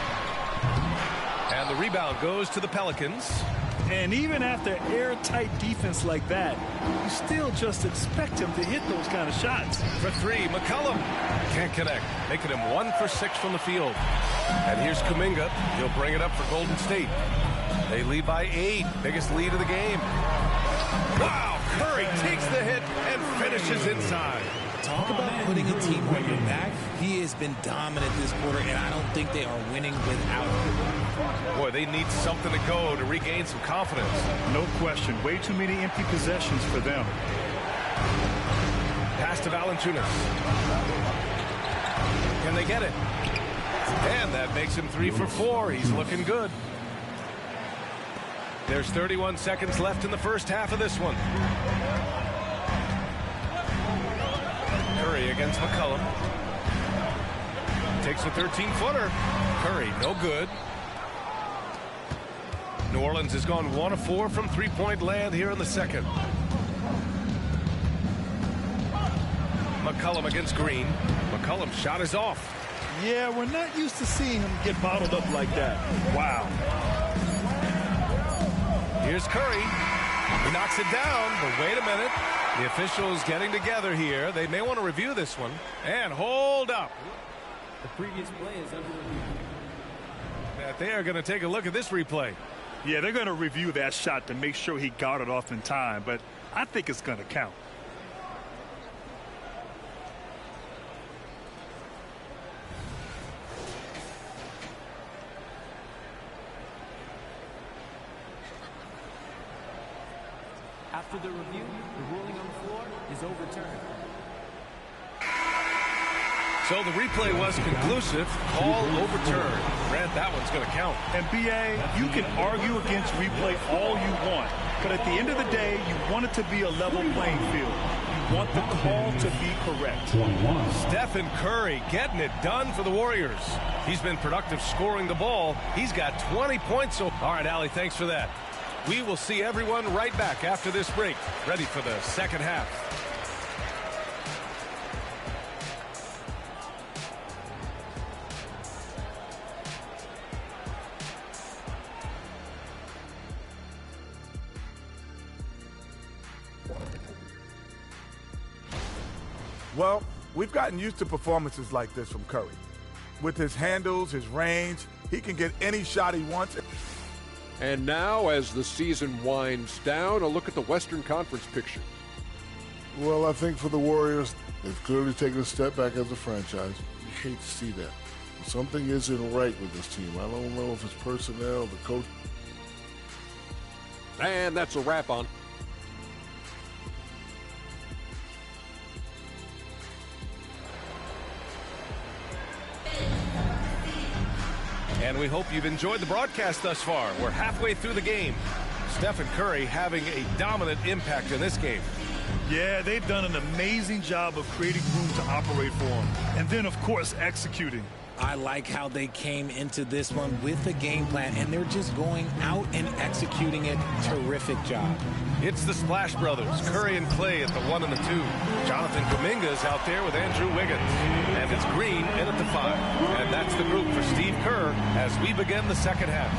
And the rebound goes to the Pelicans. And even after airtight defense like that, you still just expect him to hit those kind of shots. For three, McCollum can't connect, making him 1 for 6 from the field. And here's Kuminga. He'll bring it up for Golden State. They lead by 8, biggest lead of the game. Wow, Curry takes the hit and finishes inside. Talk about putting a team on your back. He has been dominant this quarter, and I don't think they are winning without him. Boy, they need something to go to regain some confidence. No question. Way too many empty possessions for them. Pass to Valanciunas. Can they get it? And that makes him 3 for 4. He's looking good. There's 31 seconds left in the first half of this one. Curry against McCollum. Takes a 13-footer. Curry, no good. New Orleans has gone 1 of 4 from three-point land here in the second. McCollum against Green. McCollum's shot is off. Yeah, we're not used to seeing him get bottled up like that. Wow. Here's Curry. He knocks it down, but wait a minute. The officials getting together here. They may want to review this one. And hold up. The previous play is under review. They are going to take a look at this replay. Yeah, they're going to review that shot to make sure he got it off in time, but I think it's going to count. After the review, the ruling on the floor is overturned. So the replay was conclusive. Call overturned. Brad, that one's going to count. And B.A., you can argue against replay all you want, but at the end of the day, you want it to be a level playing field. You want the call to be correct. Stephen Curry getting it done for the Warriors. He's been productive scoring the ball. He's got 20 points. So, all right, Allie, thanks for that. We will see everyone right back after this break, ready for the second half. Well, we've gotten used to performances like this from Curry. With his handles, his range, he can get any shot he wants. And now, as the season winds down, a look at the Western Conference picture. Well, I think for the Warriors, they've clearly taken a step back as a franchise. You hate to see that. Something isn't right with this team. I don't know if it's personnel, the coach. And that's a wrap on. And we hope you've enjoyed the broadcast thus far. We're halfway through the game. Stephen Curry having a dominant impact in this game. Yeah, they've done an amazing job of creating room to operate for him. And then, of course, executing. I like how they came into this one with a game plan, and they're just going out and executing it. Terrific job. It's the Splash Brothers, Curry and Clay at the 1 and the 2. Jonathan Kuminga is out there with Andrew Wiggins. And it's Green in at the 5. And that's the group for Steve Kerr as we begin the second half.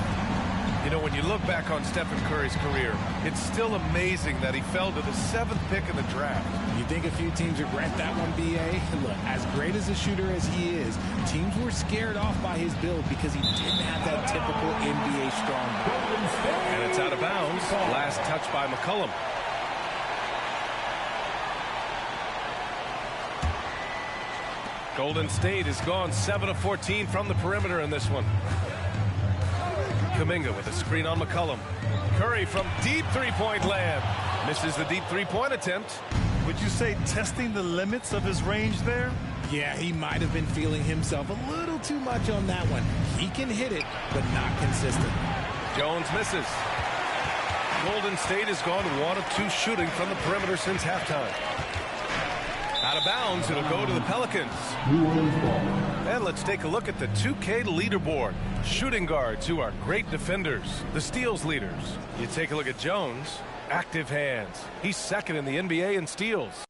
You know, when you look back on Stephen Curry's career, it's still amazing that he fell to the 7th pick in the draft. You think a few teams regret that one, B.A.? Look, as great as a shooter as he is, teams were scared off by his build because he didn't have that typical NBA strong build. And it's out of bounds. Last touch by McCollum. Golden State has gone 7 of 14 from the perimeter in this one. Kuminga with a screen on McCollum. Curry from deep three-point land. Misses the deep three-point attempt. Would you say testing the limits of his range there? Yeah, he might have been feeling himself a little too much on that one. He can hit it, but not consistent. Jones misses. Golden State has gone 1 of 2 shooting from the perimeter since halftime. Out of bounds, it'll go to the Pelicans. And let's take a look at the 2K leaderboard. Shooting guards who are great defenders, the steals leaders. You take a look at Jones, active hands. He's second in the NBA in steals.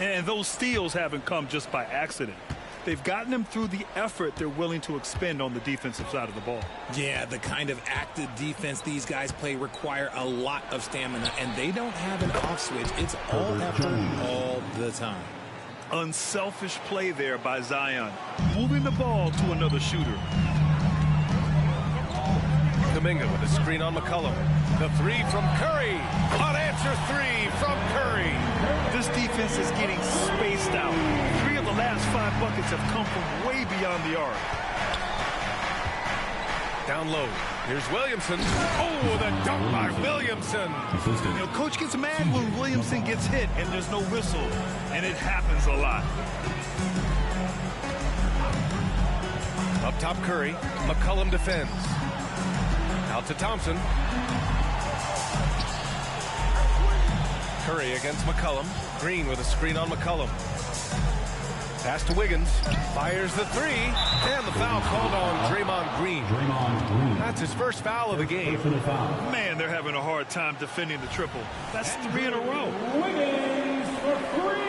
And those steals haven't come just by accident. They've gotten them through the effort they're willing to expend on the defensive side of the ball. Yeah, the kind of active defense these guys play require a lot of stamina, and they don't have an off switch. It's all effort all the time. Unselfish play there by Zion, moving the ball to another shooter. Kuminga with a screen on McCollum. The 3 from Curry. Unanswered 3 from Curry. This defense is getting spaced out. 3 of the last 5 buckets have come from way beyond the arc. Down low. Here's Williamson. Oh, the dunk by Williamson. You know, coach gets mad when Williamson gets hit and there's no whistle, and it happens a lot. Up top, Curry. McCollum defends. Out to Thompson. Curry against McCollum. Green with a screen on McCollum. Pass to Wiggins. Fires the 3. And the foul called on Draymond Green. That's his first foul of the game. Man, they're having a hard time defending the triple. That's 3 in a row. Wiggins for 3.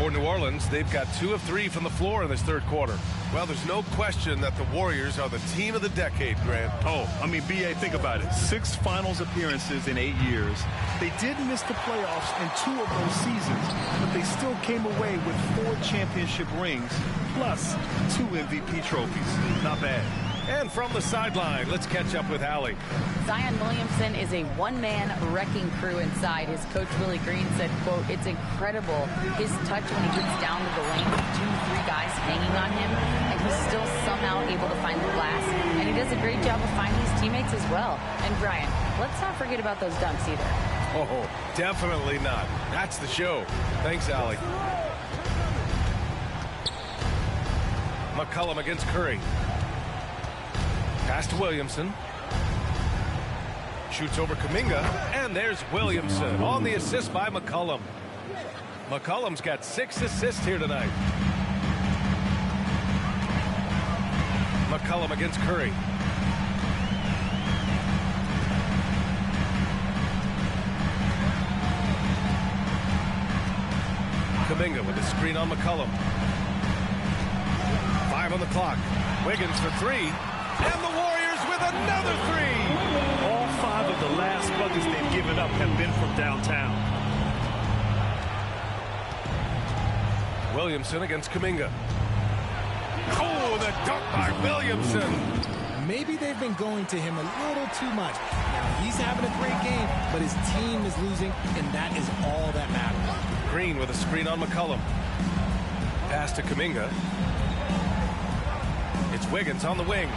For New Orleans, they've got 2 of 3 from the floor in this third quarter. Well, there's no question that the Warriors are the team of the decade, Grant. Oh, I mean, B.A., think about it. 6 finals appearances in 8 years. They did miss the playoffs in 2 of those seasons, but they still came away with 4 championship rings, plus 2 MVP trophies. Not bad. And from the sideline, let's catch up with Allie. Zion Williamson is a one-man wrecking crew inside. His coach, Willie Green, said, quote, "It's incredible his touch when he gets down to the lane with 2-3 guys hanging on him, and he's still somehow able to find the glass. And he does a great job of finding his teammates as well." And Brian, let's not forget about those dunks either. Oh, definitely not. That's the show. Thanks, Allie. McCollum against Curry. Pass to Williamson. Shoots over Kuminga, and there's Williamson on the assist by McCollum. McCollum's got 6 assists here tonight. McCollum against Curry. Kuminga with a screen on McCollum. 5 on the clock. Wiggins for 3. And the Warriors with another 3. All 5 of the last buckets they've given up have been from downtown. Williamson against Kuminga. Oh, the dunk by Williamson. Maybe they've been going to him a little too much. Now, he's having a great game, but his team is losing, and that is all that matters. Green with a screen on McCollum. Pass to Kuminga. It's Wiggins on the wing.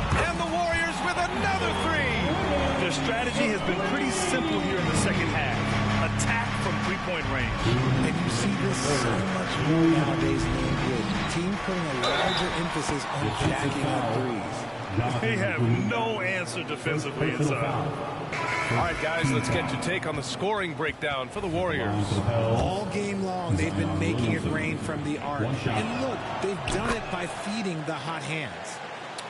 And the Warriors with another 3. Their strategy has been pretty simple here in the second half. Attack from three-point range. And you see this so much more nowadays in the NBA. Team putting a larger emphasis on jacking up threes. They have no answer defensively inside. All right, guys, let's get your take on the scoring breakdown for the Warriors. All game long, they've been making it rain from the arc. And look, they've done it by feeding the hot hands.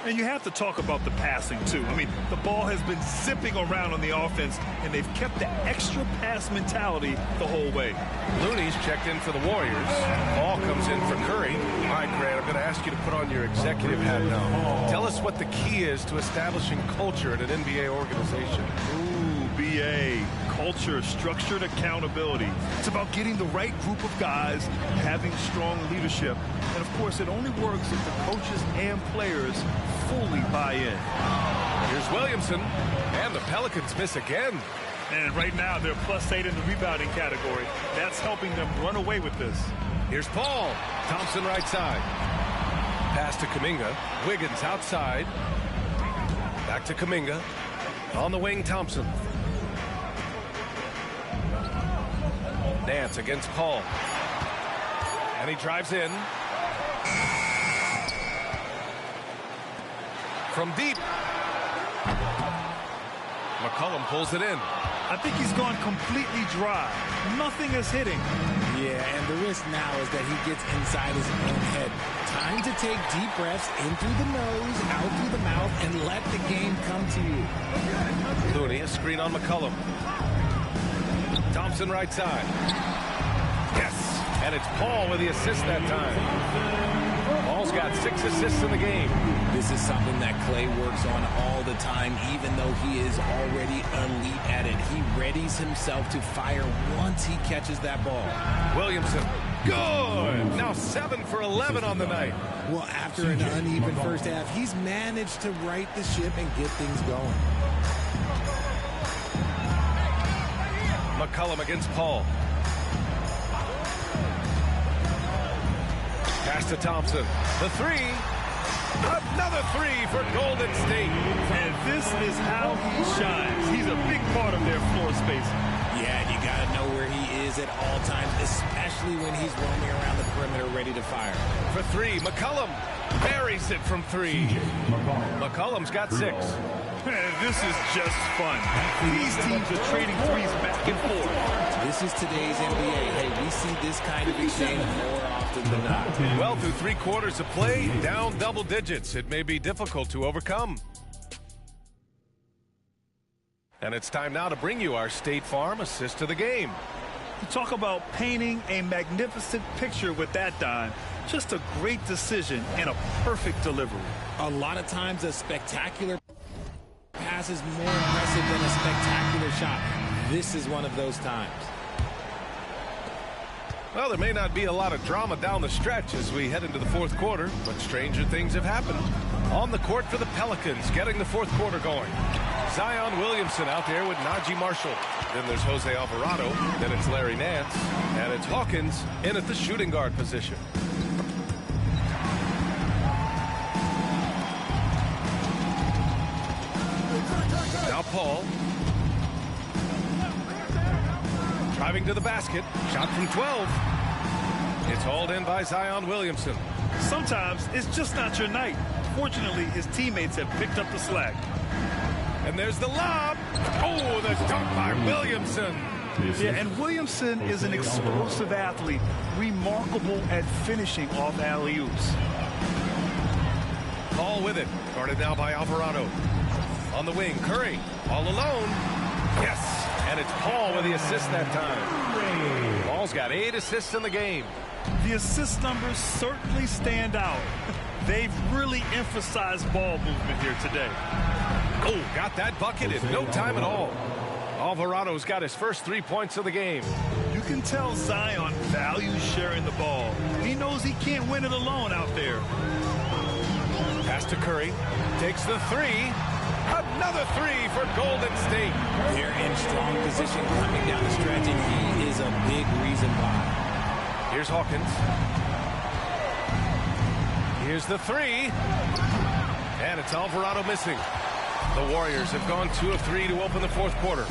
And you have to talk about the passing, too. I mean, the ball has been zipping around on the offense, and they've kept the extra pass mentality the whole way. Looney's checked in for the Warriors. Ball comes in for Curry. All right, Grant, I'm going to ask you to put on your executive hat now. Tell us what the key is to establishing culture at an NBA organization. Ooh, BA. Culture, structured accountability. It's about getting the right group of guys, having strong leadership. And, of course, it only works if the coaches and players fully buy in. Here's Williamson, and the Pelicans miss again. And right now, they're +8 in the rebounding category. That's helping them run away with this. Here's Paul. Thompson right side. Pass to Kuminga. Wiggins outside. Back to Kuminga. On the wing, Thompson. Nance against Paul. And he drives in. From deep. McCollum pulls it in. I think he's gone completely dry. Nothing is hitting. Yeah, and the risk now is that he gets inside his own head. Time to take deep breaths in through the nose, out through the mouth, and let the game come to you. Looney, a screen on McCollum. Thompson right side. Yes, and it's Paul with the assist that time. Paul's got 6 assists in the game. This is something that Clay works on all the time, even though he is already elite at it. He readies himself to fire once he catches that ball. Williamson, good! Now 7 for 11 on the night. Well, after an uneven first half, he's managed to right the ship and get things going. McCollum against Paul. Pass to Thompson. The 3. Another 3 for Golden State. And this is how he shines. He's a big part of their floor spacing. Yeah, and you got to know where he is at all times, especially when he's roaming around the perimeter ready to fire. For 3, McCollum buries it from 3. McCollum's got 6. Man, this is just fun. These teams are trading threes back and forth. This is today's NBA. Hey, we see this kind of exchange more often than not. Well, through 3 quarters of play, down double digits. It may be difficult to overcome. And it's time now to bring you our State Farm assist of the game. Talk about painting a magnificent picture with that dime. Just a great decision and a perfect delivery. A lot of times a spectacular pass is more impressive than a spectacular shot. This is one of those times. Well, there may not be a lot of drama down the stretch as we head into the fourth quarter, but stranger things have happened. On the court for the Pelicans, getting the fourth quarter going. Zion Williamson out there with Najee Marshall. Then there's Jose Alvarado. Then it's Larry Nance. And it's Hawkins in at the shooting guard position. Now Paul. Driving to the basket. Shot from 12. It's hauled in by Zion Williamson. Sometimes it's just not your night. Fortunately, his teammates have picked up the slack. And there's the lob. Oh, the dunk by Williamson. Yeah, and Williamson is an explosive athlete, remarkable at finishing off alley-oops. Paul with it. Guarded now by Alvarado. On the wing, Curry all alone. Yes, and it's Paul with the assist that time. Paul's got 8 assists in the game. The assist numbers certainly stand out. They've really emphasized ball movement here today. Oh, got that bucket in no time at all. Alvarado's got his first 3 points of the game. You can tell Zion values sharing the ball. He knows he can't win it alone out there. Pass to Curry. Takes the 3. Another 3 for Golden State. They're in strong position coming down the stretch, and he is a big reason why. Here's Hawkins. Here's the 3. And it's Alvarado missing. The Warriors have gone 2 of 3 to open the fourth quarter.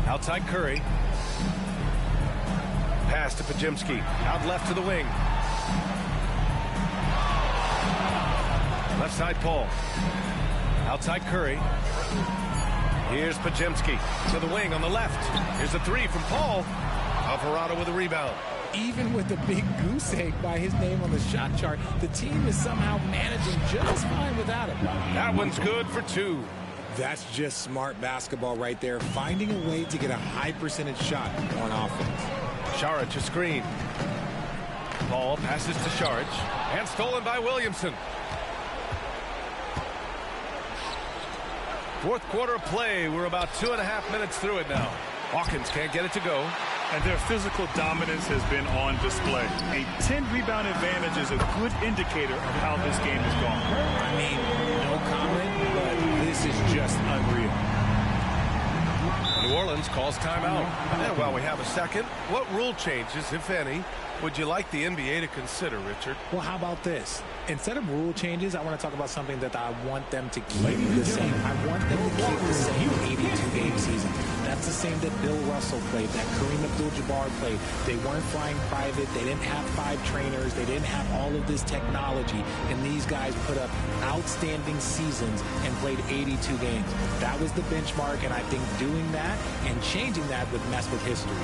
Outside Curry. Pass to Pajimski. Out left to the wing. Left side Paul. Outside Curry. Here's Pajimski to the wing on the left. Here's a 3 from Paul. Alvarado with a rebound. Even with the big goose egg by his name on the shot chart, the team is somehow managing just fine without him. That one's good for 2. That's just smart basketball right there, finding a way to get a high percentage shot on offense. Saric a screen. Paul passes to Saric and stolen by Williamson. Fourth quarter of play. We're about 2.5 minutes through it now. Hawkins can't get it to go. And their physical dominance has been on display. A 10-rebound advantage is a good indicator of how this game has gone. I mean, no comment, but this is just unreal. New Orleans calls timeout. And while we have a second, what rule changes, if any, would you like the NBA to consider, Richard? Well, how about this? Instead of rule changes, I want to talk about something that I want them to keep the same. I want them to keep the same 82-game season. That's the same that Bill Russell played, that Kareem Abdul-Jabbar played. They weren't flying private. They didn't have 5 trainers. They didn't have all of this technology. And these guys put up outstanding seasons and played 82 games. That was the benchmark, and I think doing that and changing that would mess with history.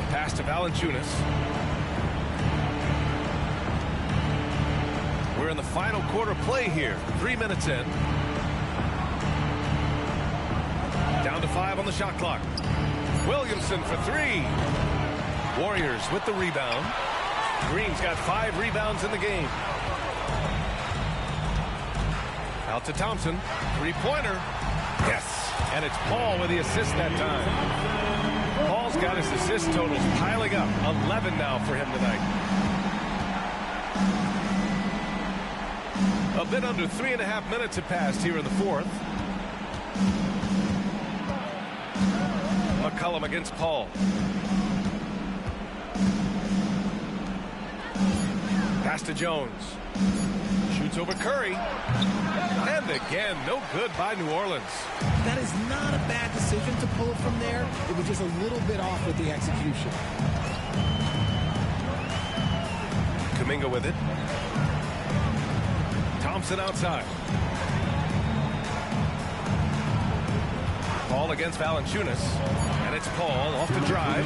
Pass to Valanciunas. We're in the final quarter play here. 3 minutes in. Down to 5 on the shot clock. Williamson for 3. Warriors with the rebound. Green's got 5 rebounds in the game. Out to Thompson. 3-pointer. Yes. And it's Paul with the assist that time. Paul's got his assist totals piling up. 11 now for him tonight. A bit under 3.5 minutes have passed here in the fourth. McCollum against Paul. Pass to Jones. Shoots over Curry. And again, no good by New Orleans. That is not a bad decision to pull it from there. It was just a little bit off with the execution. Kuminga with it. Thompson outside. Paul against Valanciunas. And it's Paul off the drive.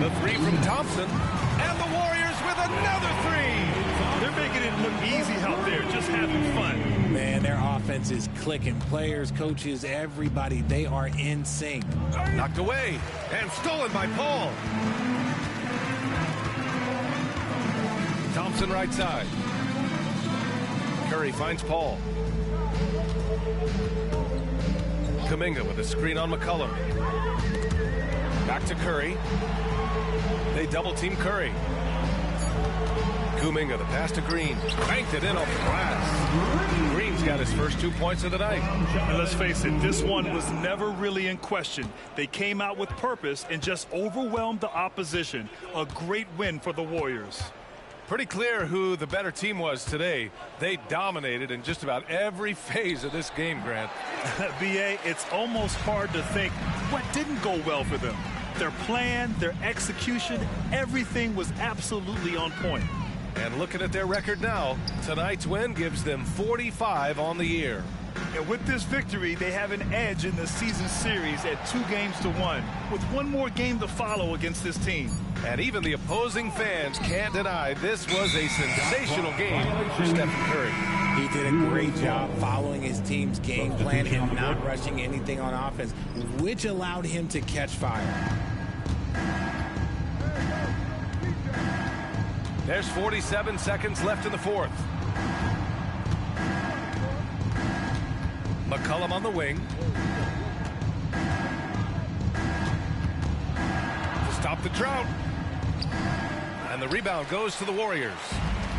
The three from Thompson. And the Warriors with another three. They're making it look easy out there, just having fun. Man, their offense is clicking. Players, coaches, everybody, they are in sync. Knocked away and stolen by Paul. Thompson right side. Curry finds Paul. Kuminga with a screen on McCollum. Back to Curry. They double team Curry. Kuminga, the pass to Green. Banked it in off the glass. Green's got his first 2 points of the night. And let's face it, this one was never really in question. They came out with purpose and just overwhelmed the opposition. A great win for the Warriors. Pretty clear who the better team was today. They dominated in just about every phase of this game, Grant. B.A., it's almost hard to think what didn't go well for them. Their plan, their execution, everything was absolutely on point. And looking at their record now, tonight's win gives them 45 on the year. And with this victory, they have an edge in the season series at 2-1, with one more game to follow against this team. And even the opposing fans can't deny this was a sensational game for Stephen Curry. He did a great job following his team's game plan and not rushing anything on offense, which allowed him to catch fire. There's 47 seconds left in the fourth. McCollum on the wing. To stop the drought. And the rebound goes to the Warriors.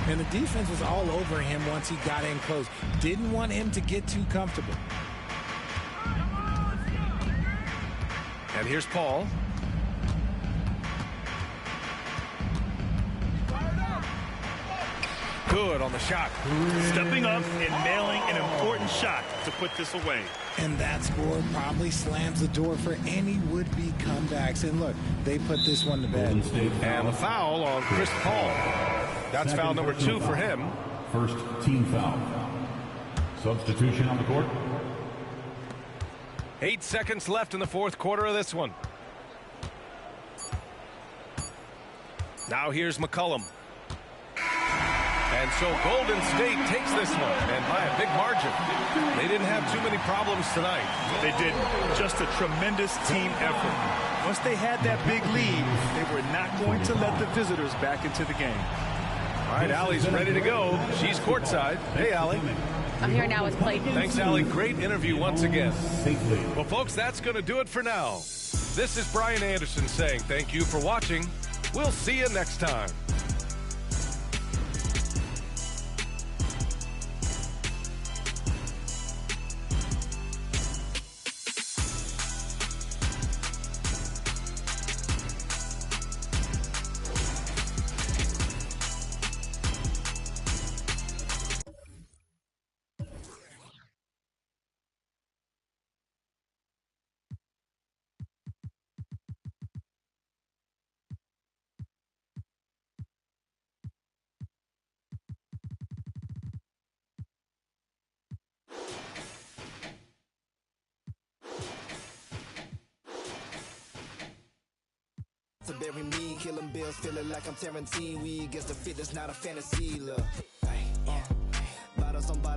And the defense was all over him once he got in close. Didn't want him to get too comfortable. And here's Paul. Good on the shot. Stepping up and nailing an important shot to put this away. And that score probably slams the door for any would-be comebacks. And look, they put this one to bed. And the foul on Chris Paul. That's foul number 2 for him. First team foul. Substitution on the court. 8 seconds left in the fourth quarter of this one. Now here's McCollum. And so Golden State takes this one, and by a big margin. They didn't have too many problems tonight. They didn't. Just a tremendous team effort. Once they had that big lead, they were not going to let the visitors back into the game. All right, Allie's ready to go. She's courtside. Hey, Allie. I'm here now with Clayton. Thanks, Allie. Great interview once again. Well, folks, that's going to do it for now. This is Brian Anderson saying thank you for watching. We'll see you next time. To bury me, killing bills, feeling like I'm Tarantino. We against the fit, that's not a fantasy. Look, ay.